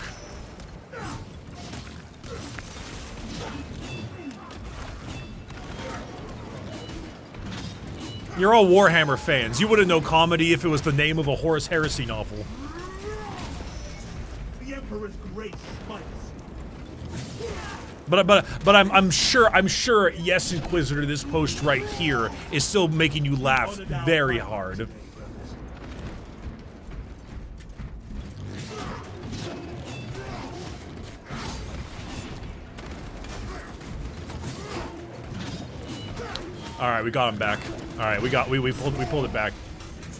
You're all Warhammer fans. You wouldn't know comedy if it was the name of a Horus Heresy novel. The Emperor's grace smites. But I'm sure yes, Inquisitor, this post right here is still making you laugh very hard. All right, we got him back. All right, we pulled it back.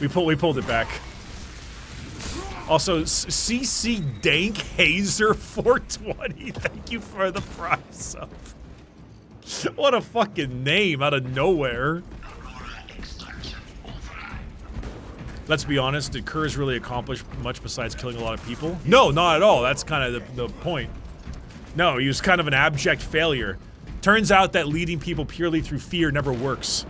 We pulled it back. Also, CC Dank Hazer 420. Thank you for the prime sub. What a fucking name out of nowhere. Let's be honest, did Kurz really accomplish much besides killing a lot of people? No, not at all. That's kind of the point. No, he was kind of an abject failure. Turns out that leading people purely through fear never works.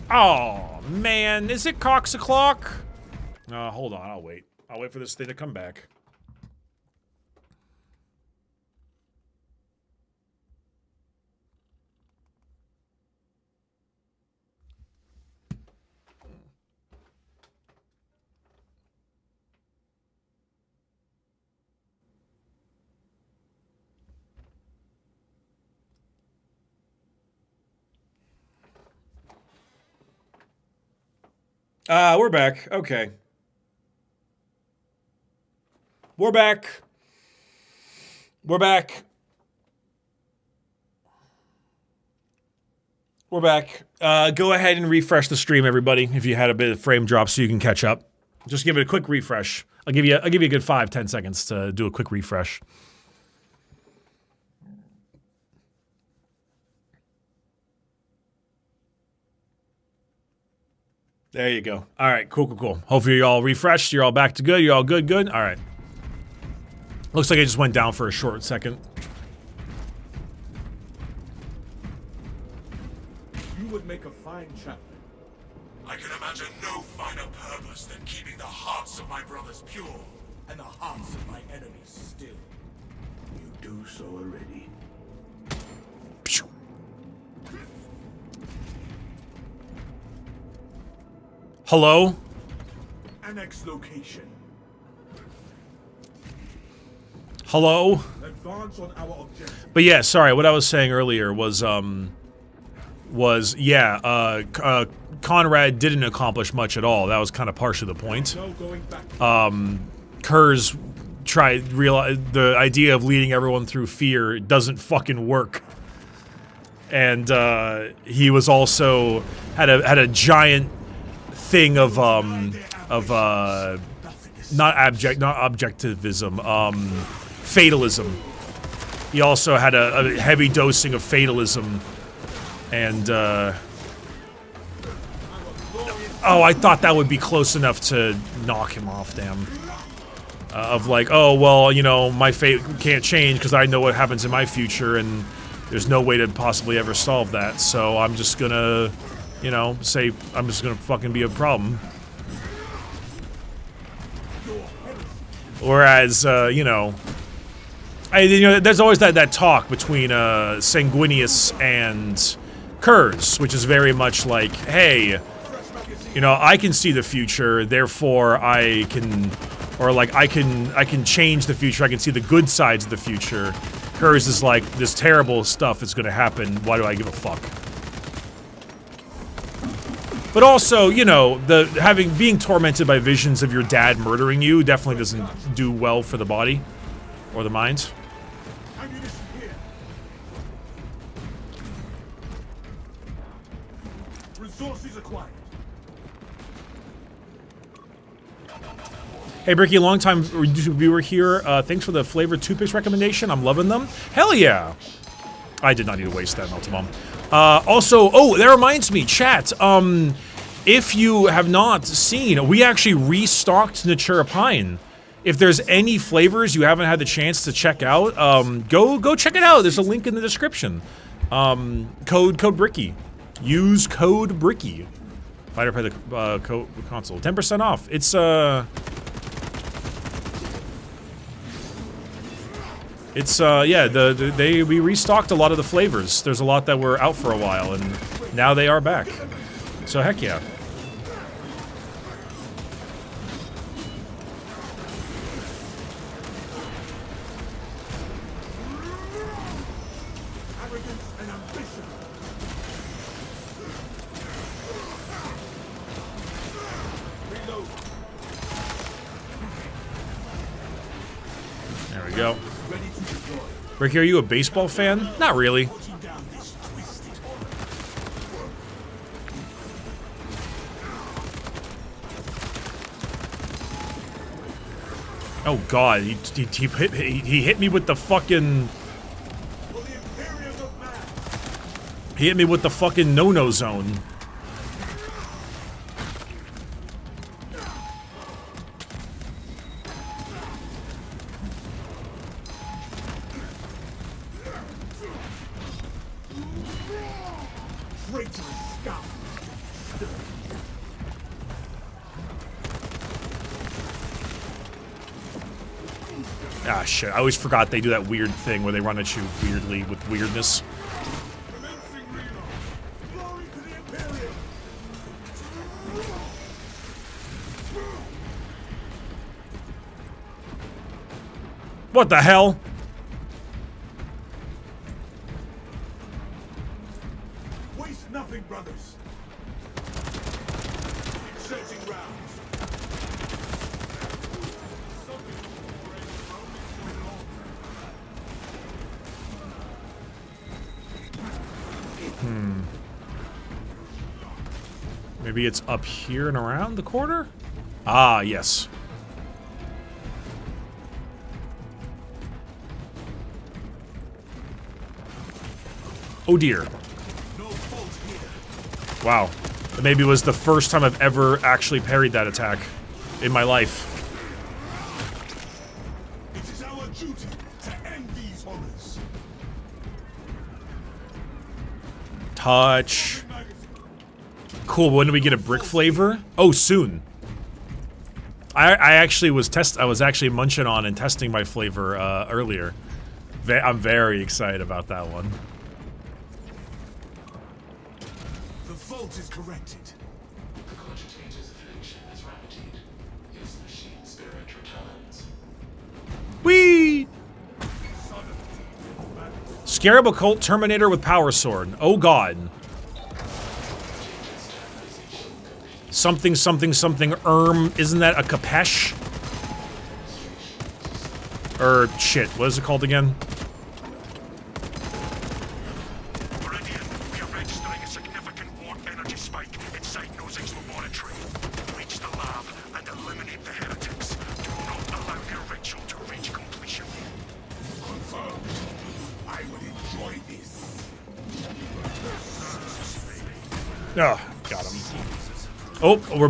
Oh, man. Is it Cox o'clock? Hold on. I'll wait. I'll wait for this thing to come back. We're back. Okay. We're back. We're back. We're back. Go ahead and refresh the stream, everybody, if you had a bit of frame drop so you can catch up. Just give it a quick refresh. I'll give you a good 5-10 seconds to do a quick refresh. There you go. All right, cool. Hopefully you're all refreshed. You're all back to good. You're all good. All right. Looks like I just went down for a short second. You would make a fine chaplain. I can imagine no finer purpose than keeping the hearts of my brothers pure. And the hearts of my enemies still. You do so already. Hello? Annex location. Hello? Advance on our objective. But yeah, sorry, what I was saying earlier was Conrad didn't accomplish much at all. That was kind of partially the point. No going back. Kurz realize the idea of leading everyone through fear doesn't fucking work. And he was also had a giant thing of not objectivism, fatalism. He also had a heavy dosing of fatalism, and oh, I thought that would be close enough to knock him off. Damn. Of like, oh well, you know, my fate can't change because I know what happens in my future, and there's no way to possibly ever solve that. So I'm just gonna, you know, say I'm just gonna fucking be a problem. Whereas, you know, there's always that talk between Sanguinius and Kurz, which is very much like, hey, you know, I can see the future, therefore I can, or like I can change the future. I can see the good sides of the future. Kurz is like, this terrible stuff is going to happen. Why do I give a fuck? But also, you know, being tormented by visions of your dad murdering you definitely doesn't do well for the body or the mind. Ammunition here. Resources acquired. Hey, Bricky, long-time YouTube viewer here. Thanks for the flavored toothpicks recommendation. I'm loving them. Hell yeah! I did not need to waste that, Melted Bomb. Also, oh, that reminds me, chat. If you have not seen, we actually restocked Natura Pine. If there's any flavors you haven't had the chance to check out, go check it out. There's a link in the description. Code Bricky. Use code Bricky. Fighter play the console. 10% off. We restocked a lot of the flavors. There's a lot that were out for a while, and now they are back. So heck yeah. Arrogance and ambition. Reload. There we go. Ready to deploy. Ricky, are you a baseball fan? Not really. Putting down this twisted order. Oh god, he hit me with the fucking... For the Imperium of Man. He hit me with the fucking no-no zone. Traitorous scum. Ah shit, I always forgot they do that weird thing where they run at you weirdly with weirdness. Commencing reload. Glory to the Imperium. What the hell? Waste nothing, brothers. Inserting rounds. Maybe it's up here and around the corner? Ah, yes. Oh dear. No fault here. Wow. That maybe was the first time I've ever actually parried that attack in my life. It is our duty to end these horrors. Touch. Cool, when do we get a brick flavor? Oh, soon. I actually was I was actually munching on and testing my flavor earlier. I'm very excited about that one. The fault is corrected. The cogitator's affliction has remedied. His machine spirit returns. Whee! Scarab Occult Terminator with Power Sword. Oh god. Something, something, something, isn't that a Kapesh? Or, shit, what is it called again? Meridian, we are registering a significant warp energy spike inside Nozick's laboratory. Reach the lab and eliminate the heretics. Do Oh, got him. Oh, we're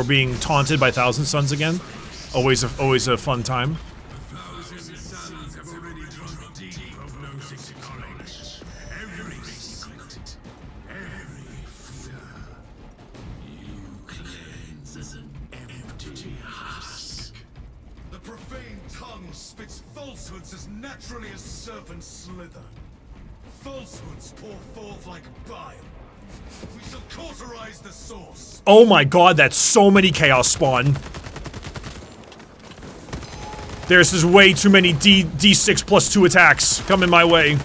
being taunted by Thousand Suns again. Always a fun time. The profane tongue spits falsehoods as naturally as serpents slither. Falsehoods pour forth like bile. We shall cauterize the source. Oh my god, that's so many Chaos Spawn. There's just way too many D6 plus 2 attacks coming my way.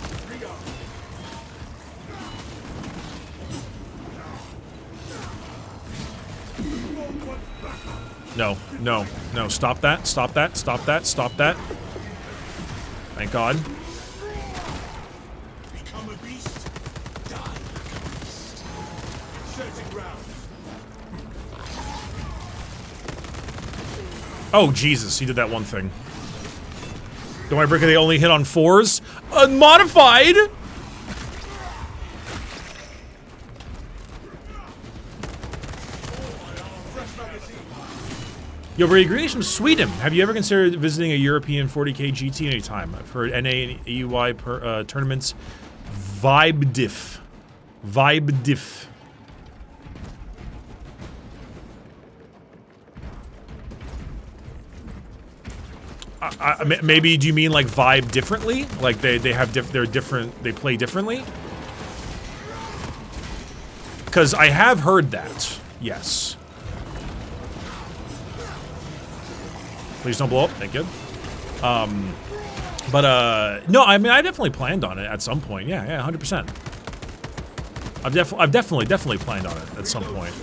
No, no, no, stop that, stop that, stop that, stop that. Thank God. Become a beast, die like a beast. Searching ground. Oh, Jesus, he did that one thing. Don't worry, Bricky, they only hit on 4s. Unmodified! Yo, Bricky, greetings from Sweden. Have you ever considered visiting a European 40k GT anytime? I've heard NA and EUI tournaments. Vibe diff. Vibe diff. Maybe do you mean like vibe differently? Like they play differently? Because I have heard that. Yes. Please don't blow up. Thank you. No, I mean I definitely planned on it at some point. Yeah, 100%. I've definitely planned on it at some point.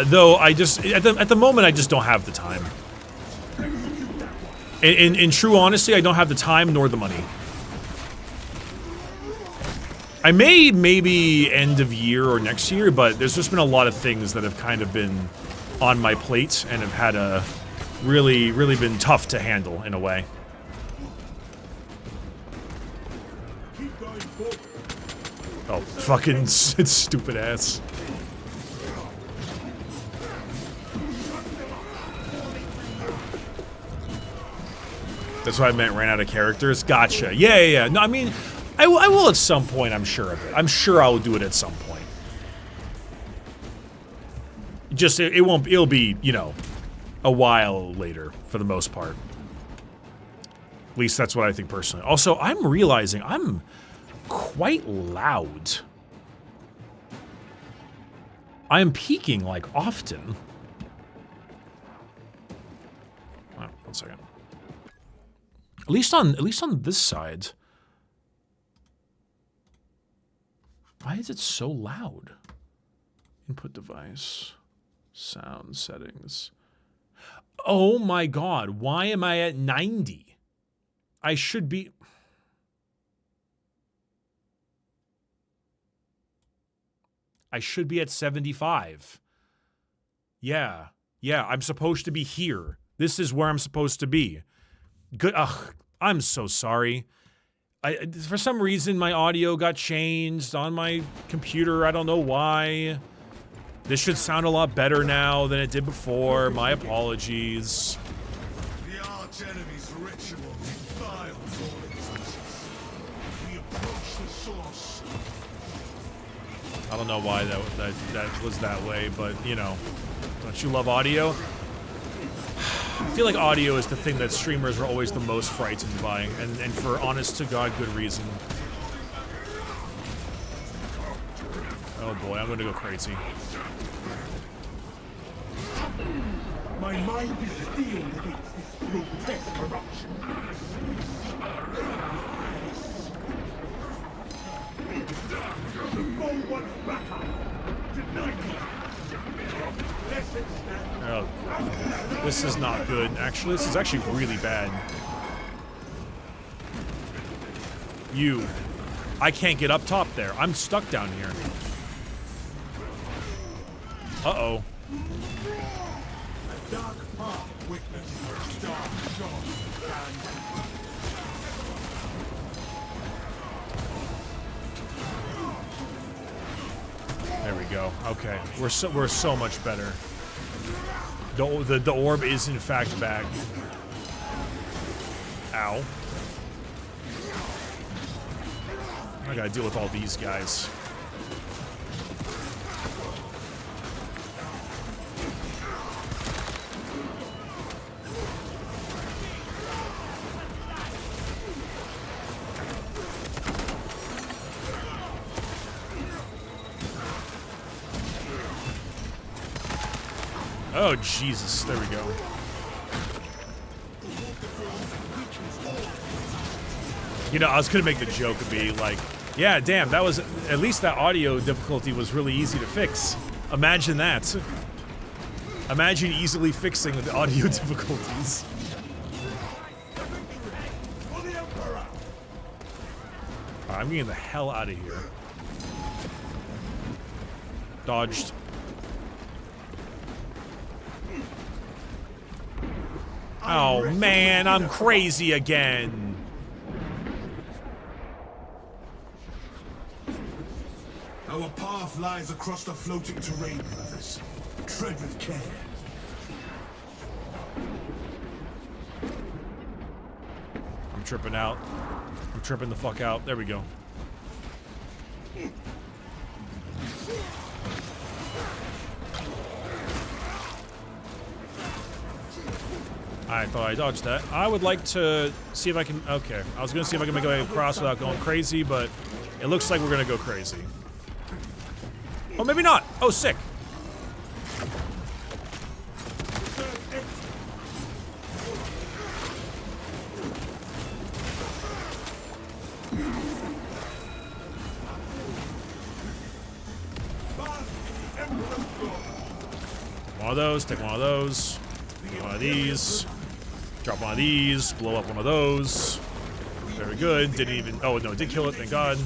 Though I just at the moment I just don't have the time. In true honesty, I don't have the time nor the money. I may maybe end of year or next year, but there's just been a lot of things that have kind of been on my plate and have had a really been tough to handle in a way. Oh, fucking it's stupid ass. That's what I meant, ran out of characters. Gotcha. Yeah. No, I mean, I will at some point, I'm sure of it. I'm sure I will do it at some point. Just, it'll be, you know, a while later, for the most part. At least that's what I think personally. Also, I'm realizing I'm quite loud. I am peaking, like, often. Oh, 1 second. At least on this side. Why is it so loud? Input device. Sound settings. Oh my god, why am I at 90? I should be... I should be at 75. Yeah, I'm supposed to be here. This is where I'm supposed to be. Good. Ugh, I'm so sorry. For some reason, my audio got changed on my computer. I don't know why. This should sound a lot better now than it did before. My apologies. The arch enemy's ritual defiles all it touches. We approach the source. I don't know why that was that way, but you know, don't you love audio? I feel like audio is the thing that streamers are always the most frightened by, and for honest to God good reason. Oh boy, I'm gonna go crazy. My mind is steeled against this grotesque corruption. The foe wants battle. Tonight. Oh, this is not good. Actually, this is actually really bad. I can't get up top there. I'm stuck down here. Uh-oh. Dark path witness dark There we go. Okay, we're so much better. The orb is in fact back. Ow. I gotta deal with all these guys. Oh, Jesus. There we go. You know, I was going to make the joke of be like, yeah, damn, that was, at least that audio difficulty was really easy to fix. Imagine that. Imagine easily fixing the audio difficulties. Alright, I'm getting the hell out of here. Dodged. Oh man, I'm crazy again. Our path lies across the floating terrain, brothers. Tread with care. I'm tripping out. I'm tripping the fuck out. There we go. I thought I dodged that. I would like to see if I can... Okay, I was going to see if I can make my way across without going crazy, but it looks like we're going to go crazy. Oh, maybe not. Oh, sick. One of those, take one of those. One of these. Drop one of these. Blow up one of those. Very good. Didn't even... Oh, no, it did kill it. Thank God.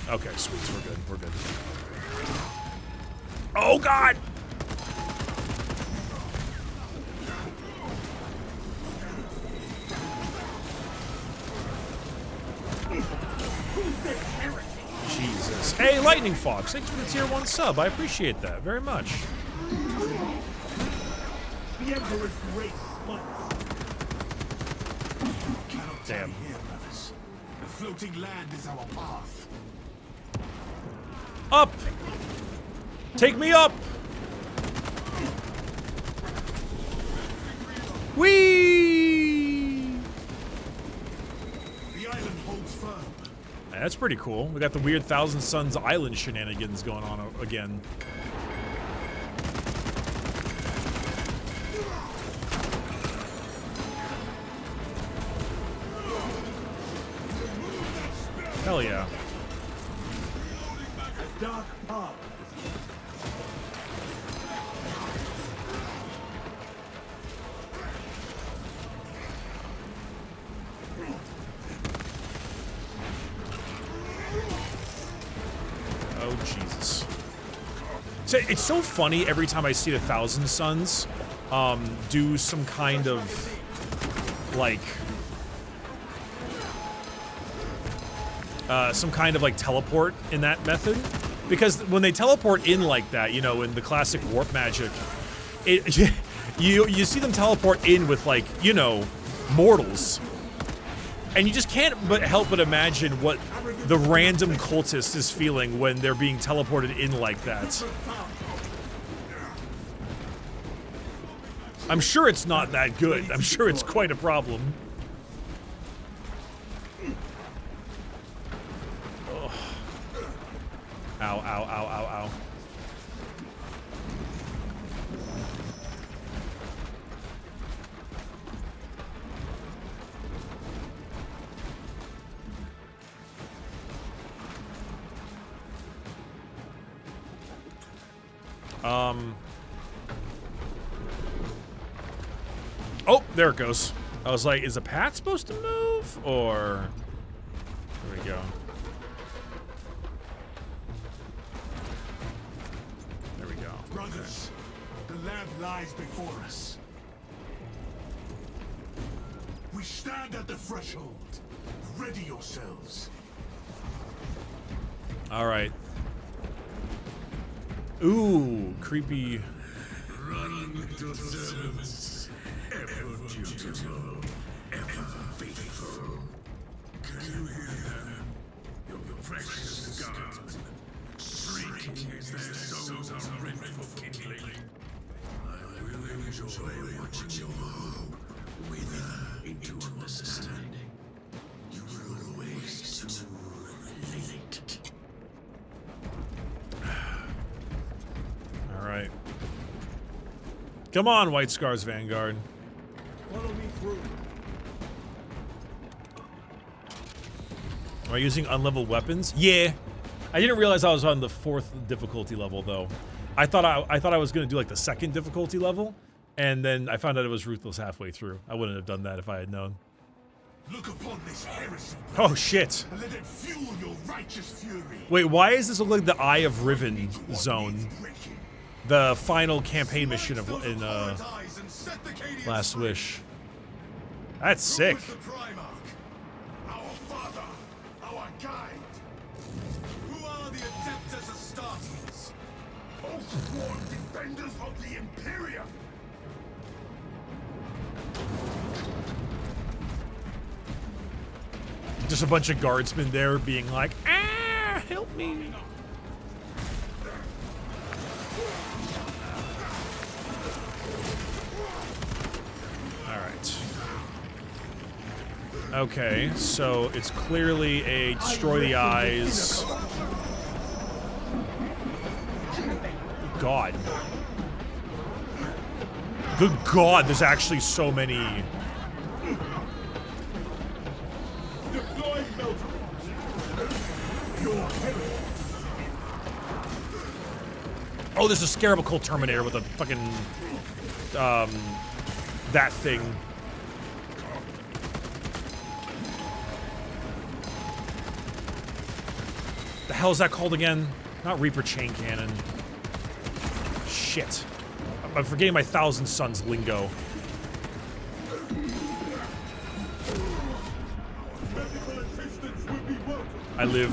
Okay, sweet. We're good. We're good. Oh, God! Jesus. Hey, Lightning Fox. Thanks for the tier 1 sub. I appreciate that very much. The Emperor's great smite. Damn. The floating land is our path. Up! Take me up! Whee! The island holds firm. That's pretty cool. We got the weird Thousand Suns Island shenanigans going on again. Hell yeah. Dark path. Oh, Jesus. So it's so funny every time I see the Thousand Suns do some kind of, like... like teleport in that method, because when they teleport in like that, you know, in the classic warp magic, you see them teleport in with, like, you know, mortals, and you just can't help but imagine what the random cultist is feeling when they're being teleported in like that. I'm sure it's not that good. I'm sure it's quite a problem. Ow, ow, ow, ow, ow. Oh, there it goes. I was like, is the path supposed to move? Or... There we go. Brothers, the land lies before us. We stand at the threshold. Ready yourselves. All right. Ooh, creepy. Run to service, ever dutiful, ever faithful. Can you hear them? Your precious guardsmen, shrieking as their souls are rent for kindling. I will enjoy watching you all wither into understanding. You will always too late. All right. Come on, White Scars Vanguard. Follow me through. Am I using unleveled weapons? Yeah. I didn't realize I was on the 4th difficulty level though. I thought I was gonna do like the 2nd difficulty level, and then I found out it was ruthless halfway through. I wouldn't have done that if I had known. Look upon this heresy, Oh shit. and let it fuel your righteous fury. Wait, why does this look like the Eye of Riven zone? The final campaign mission of in Last Wish. That's sick. The Primarch, our father, our guide. Who are the Adeptus Astartes? Oath-sworn defenders of the Imperium. Just a bunch of guardsmen there being like, ah, help me. Alright. Okay, so it's clearly a destroy the eyes. God. Good God, there's actually so many. Oh, there's a Scarabacul Terminator with a fucking, that thing. The hell is that called again? Not Reaper Chain Cannon. Shit. I'm forgetting my Thousand Suns lingo. I live,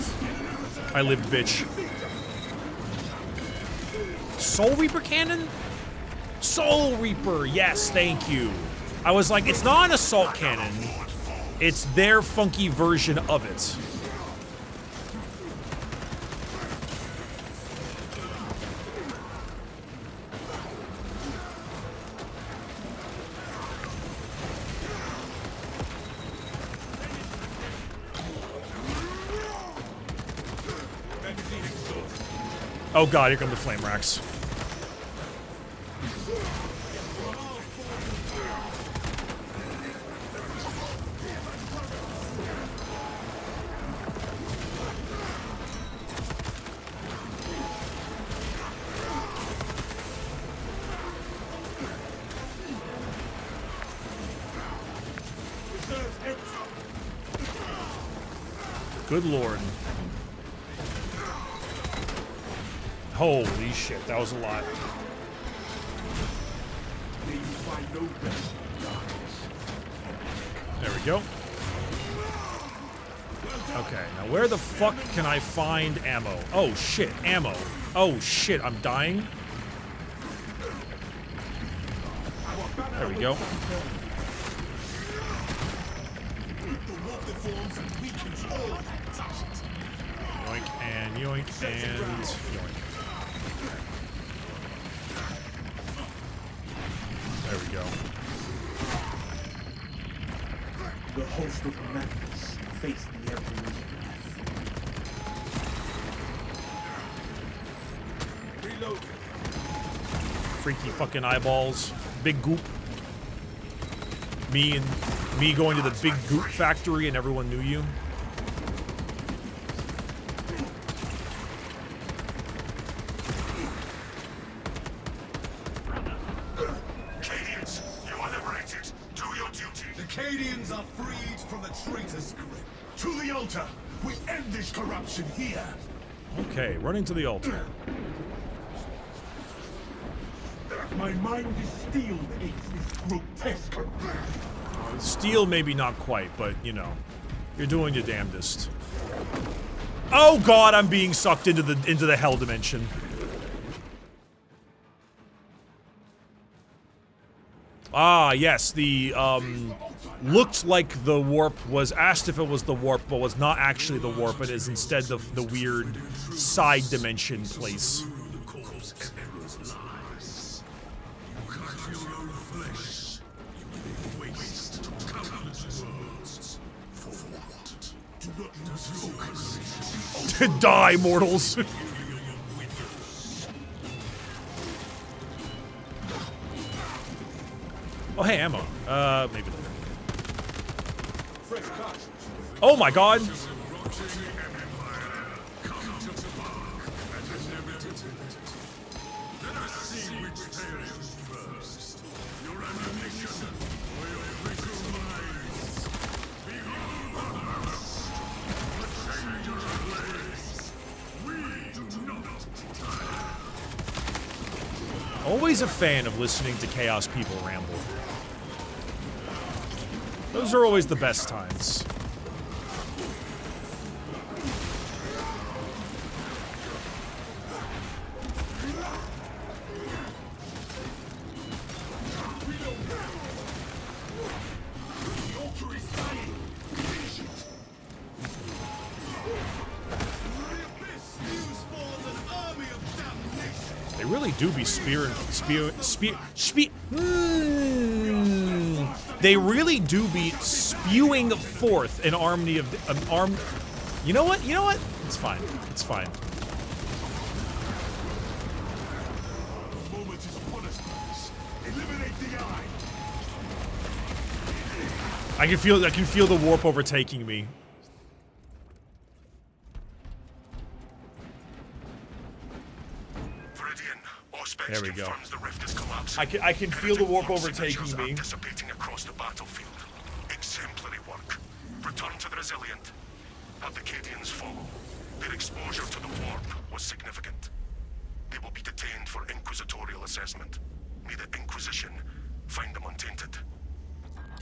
bitch. Soul Reaper cannon? Soul Reaper, yes, thank you. I was like, it's not an assault cannon. It's their funky version of it. Oh god, here come the flame racks. Good lord. Holy shit, that was a lot. There we go. Okay, now where the fuck can I find ammo? Oh shit, ammo. Oh shit, I'm dying. There we go. Yoink and yoink and yoink. There we go. The host of madness faced the Emperor's wrath. Reload. Freaky fucking eyeballs. Big goop. Me going to the big goop factory and everyone knew you. Cadians, you are liberated. Do your duty. The Cadians are freed from the traitor's grip. To the altar! We end this corruption here! Okay, running to the altar. My mind is steeled against this grotesque wrath. Steel maybe not quite, but you know, you're doing your damnedest. Oh god, I'm being sucked into the hell dimension. Ah, yes, the, looked like the warp was asked if it was the warp, but was not actually the warp. It is instead the weird side dimension place. Die, mortals! Oh, hey, ammo. Maybe later. Oh my god! Always a fan of listening to Chaos people ramble. Those are always the best times. They really do be they really do be spewing forth an army of You know what? You know what? It's fine. It's fine. I can feel the warp overtaking me. There we go. I can feel the warp overtaking me. Dissipating across the battlefield. Exemplary work. Return to the resilient. Have the Cadians follow. Their exposure to the warp was significant. They will be detained for inquisitorial assessment. May the Inquisition find them untainted.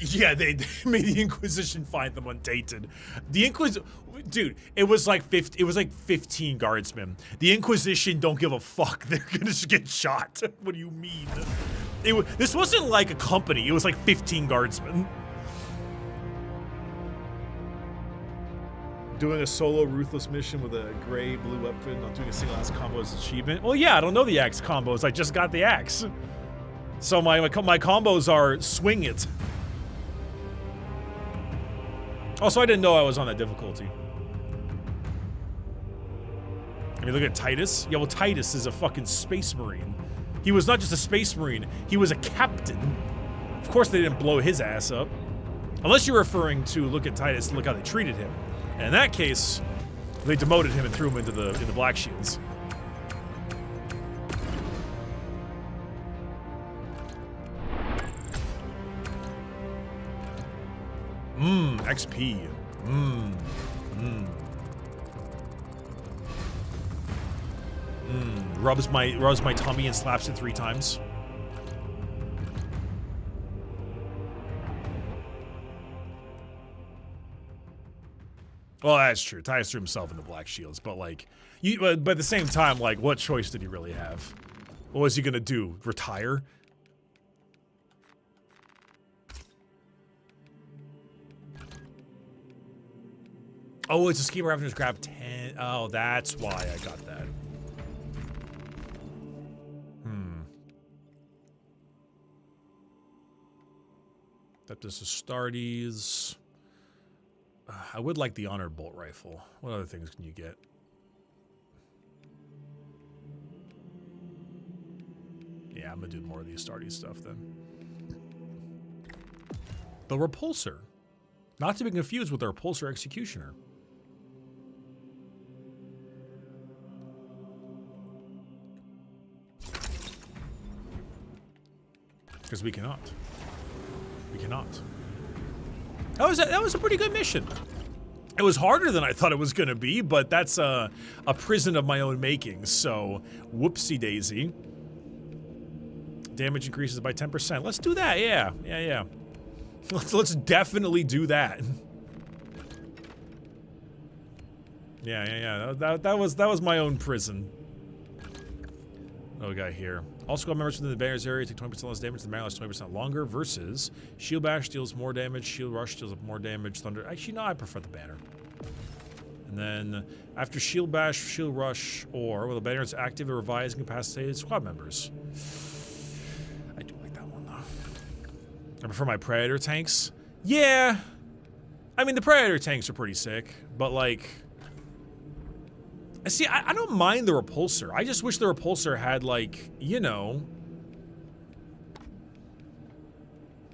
Yeah, they made the Inquisition find them untainted. The dude, it was like 15 guardsmen. The Inquisition don't give a fuck. They're gonna just get shot. What do you mean? This wasn't like a company. It was like 15 guardsmen. Doing a solo ruthless mission with a gray-blue weapon, not doing a single axe combo as achievement. Well, yeah, I don't know the axe combos. I just got the axe. So my combos are swing it. Also, I didn't know I was on that difficulty. I mean, look at Titus. Yeah, well, Titus is a fucking space marine. He was not just a space marine, he was a captain. Of course they didn't blow his ass up. Unless you're referring to, look at Titus, look how they treated him. And in that case, they demoted him and threw him into the Black Shields. XP. Rubs my tummy and slaps it 3 times. Well, that's true. Titus threw himself into Black Shields, but like, but at the same time, like, what choice did he really have? What was he gonna do? Retire? Oh, it's a scheme where I have to grab 10. Oh, that's why I got that. Adeptus Astartes. I would like the Honored Bolt Rifle. What other things can you get? Yeah, I'm gonna do more of the Astartes stuff then. The Repulsor. Not to be confused with the Repulsor Executioner. Because we cannot. We cannot. That was a pretty good mission. It was harder than I thought it was going to be, but that's a prison of my own making, so whoopsie daisy. Damage increases by 10%. Let's do that, yeah. Let's definitely do that. Yeah. That was my own prison. What we got here? All squad members within the banner's area take 20% less damage. The banner lasts 20% longer. Versus shield bash deals more damage. Shield rush deals more damage. Thunder. Actually, no, I prefer the banner. And then after shield bash, shield rush, or when the banner is active, it revives incapacitated squad members. I do like that one though. I prefer my predator tanks. Yeah. I mean, the predator tanks are pretty sick, but like. See, I don't mind the repulsor. I just wish the repulsor had, like, you know,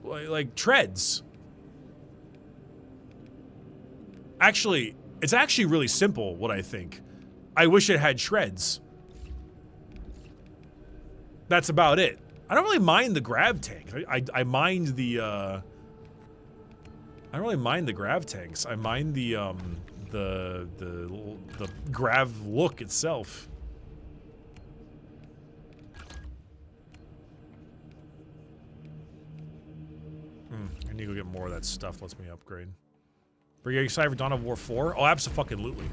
like treads. Actually, it's actually really simple, what I think. I wish it had shreds. That's about it. I don't really mind the grav tank. I mind the, I don't really mind the grav tanks. I mind the grav look itself. I need to go get more of that stuff. Lets me upgrade. Are you excited for Dawn of War 4? Oh, absolutely.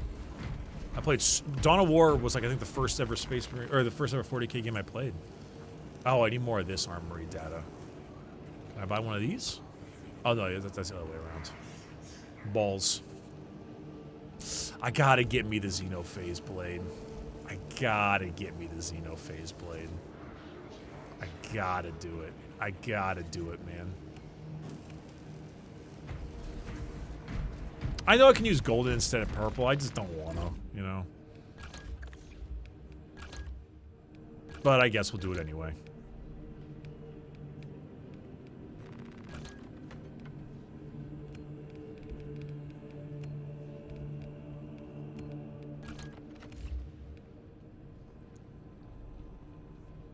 I played Dawn of War was like I think the first ever Space Marine or the first ever 40k game I played. Oh, I need more of this armory data. Can I buy one of these? Oh no, that's the other way around. Balls. I gotta get me the Xenophase blade. I gotta get me the Xenophase blade. I gotta do it. I gotta do it, man. I know I can use golden instead of purple. I just don't wanna, you know. But I guess we'll do it anyway.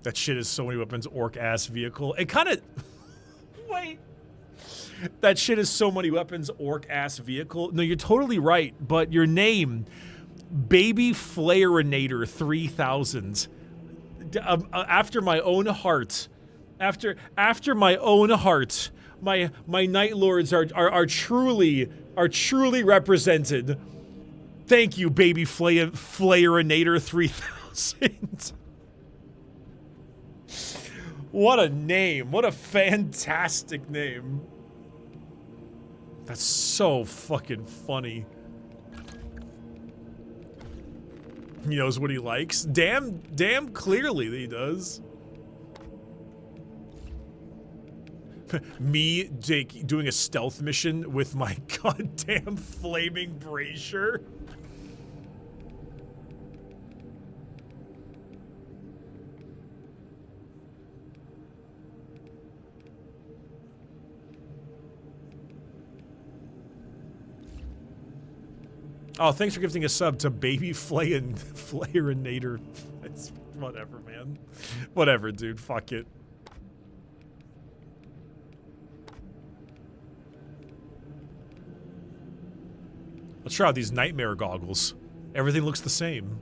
That shit is so many weapons, orc-ass vehicle. It kind of... Wait. That shit is so many weapons, orc-ass vehicle. No, you're totally right, but your name, Baby Flareinator 3000, after my own heart, after my own heart, my Night Lords are truly represented. Thank you, Baby Flareinator 3000. What a name. What a fantastic name. That's so fucking funny. He knows what he likes. Damn clearly that he does. Me, Jake, doing a stealth mission with my goddamn flaming brazier. Oh, thanks for gifting a sub to Baby Flareinator. It's whatever, man. Whatever, dude. Fuck it. Let's try out these nightmare goggles. Everything looks the same.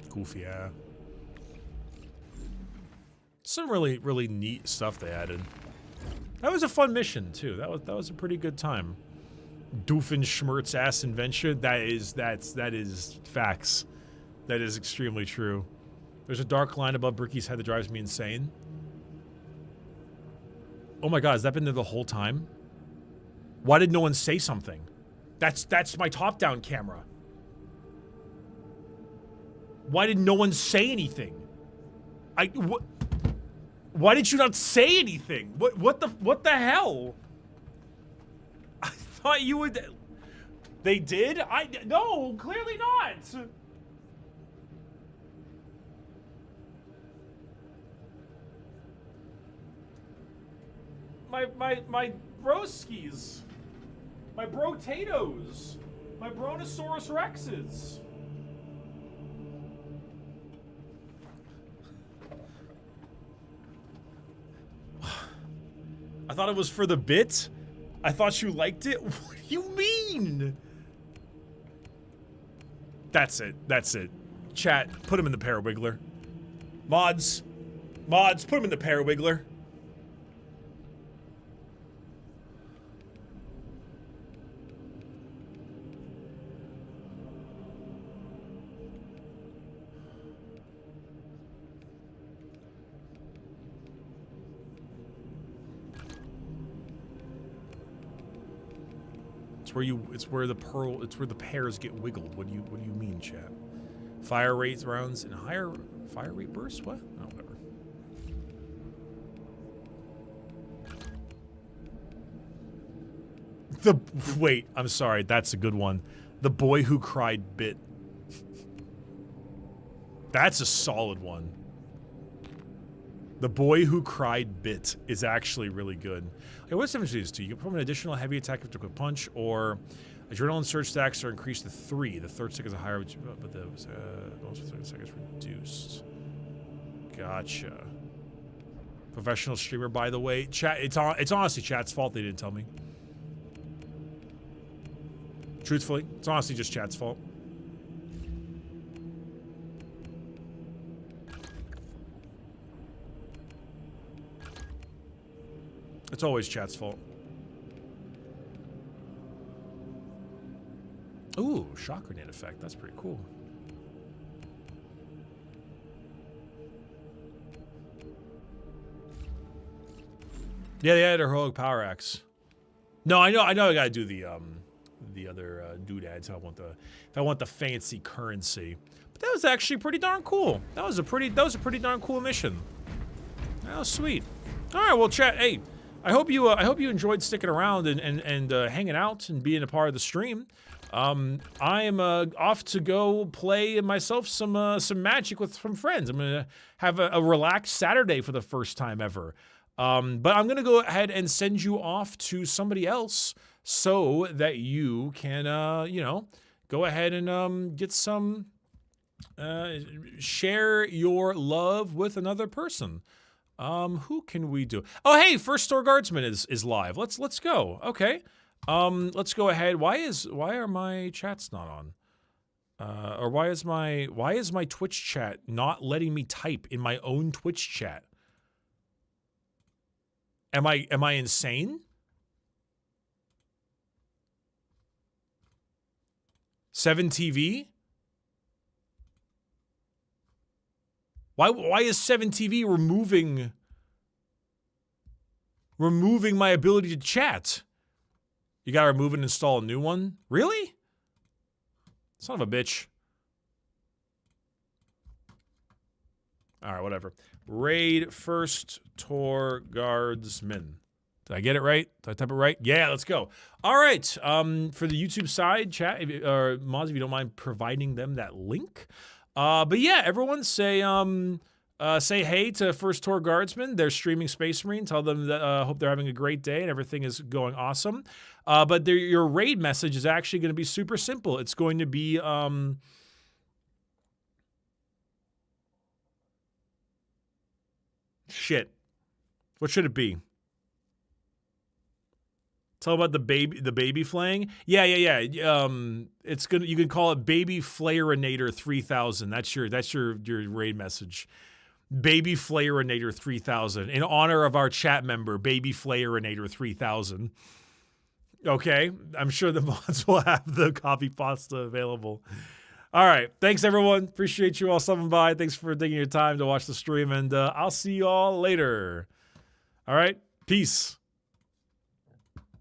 Goofy, yeah. Some really neat stuff they added. That was a fun mission too. That was a pretty good time. Doofenshmirtz ass invention. That is facts. That is extremely true. There's a dark line above Bricky's head that drives me insane. Oh my god, has that been there the whole time? Why did no one say something? That's my top-down camera. Why did no one say anything? Why did you not say anything? What the hell? I thought you would. They did? No, clearly not. My broskies. My brotatoes. My Brontosaurus rexes. thought it was for the bit? I thought you liked it? What do you mean? That's it. That's it. Chat, put him in the Parawiggler. Mods, put him in the Parawiggler. It's where the pairs get wiggled. What do you mean, chat? Fire rate rounds and higher fire rate bursts? What? No, whatever. Wait, I'm sorry, that's a good one. The boy who cried bit. That's a solid one. The boy who cried bit is actually really good. Okay, what's the difference between these two? You can perform an additional heavy attack with a quick punch, or adrenaline surge stacks are increased to 3. The third stick is a higher, but the bonus for 30 seconds reduced. Gotcha. Professional streamer, by the way. Chat. It's honestly chat's fault they didn't tell me. Truthfully, it's honestly just chat's fault. It's always chat's fault. Ooh, shock grenade effect. That's pretty cool. Yeah, they added a heroic power axe. No, I know. I gotta do the other doodads. If I want the fancy currency. But that was actually pretty darn cool. That was a pretty darn cool mission. That was sweet. All right, well, chat. Hey. I hope you enjoyed sticking around and hanging out and being a part of the stream. I am off to go play myself some Magic with some friends. I'm gonna have a relaxed Saturday for the first time ever. But I'm gonna go ahead and send you off to somebody else so that you can go ahead and get some share your love with another person. Who can we do? Oh, hey, First Store Guardsman is live. Let's go. Okay. Let's go ahead. Why are my chats not on? Or why is my Twitch chat not letting me type in my own Twitch chat? Am I insane? Seven TV? Why is 7TV removing my ability to chat? You gotta remove and install a new one? Really? Son of a bitch. Alright, whatever. Raid First Tour Guardsman. Did I get it right? Did I type it right? Yeah, let's go. Alright, for the YouTube side, chat, or mods, if you don't mind providing them that link. But yeah, everyone say hey to First Tour Guardsmen. They're streaming Space Marine. Tell them that hope they're having a great day and everything is going awesome. But your raid message is actually going to be super simple. It's going to be shit. What should it be? Tell about the baby flaying. Yeah. It's gonna. You can call it Baby Flayerinator 3000. That's your raid message. Baby Flayerinator 3000 in honor of our chat member, Baby Flayerinator 3000. Okay, I'm sure the mods will have the copy pasta available. All right, thanks everyone. Appreciate you all stopping by. Thanks for taking your time to watch the stream, and I'll see you all later. All right, peace.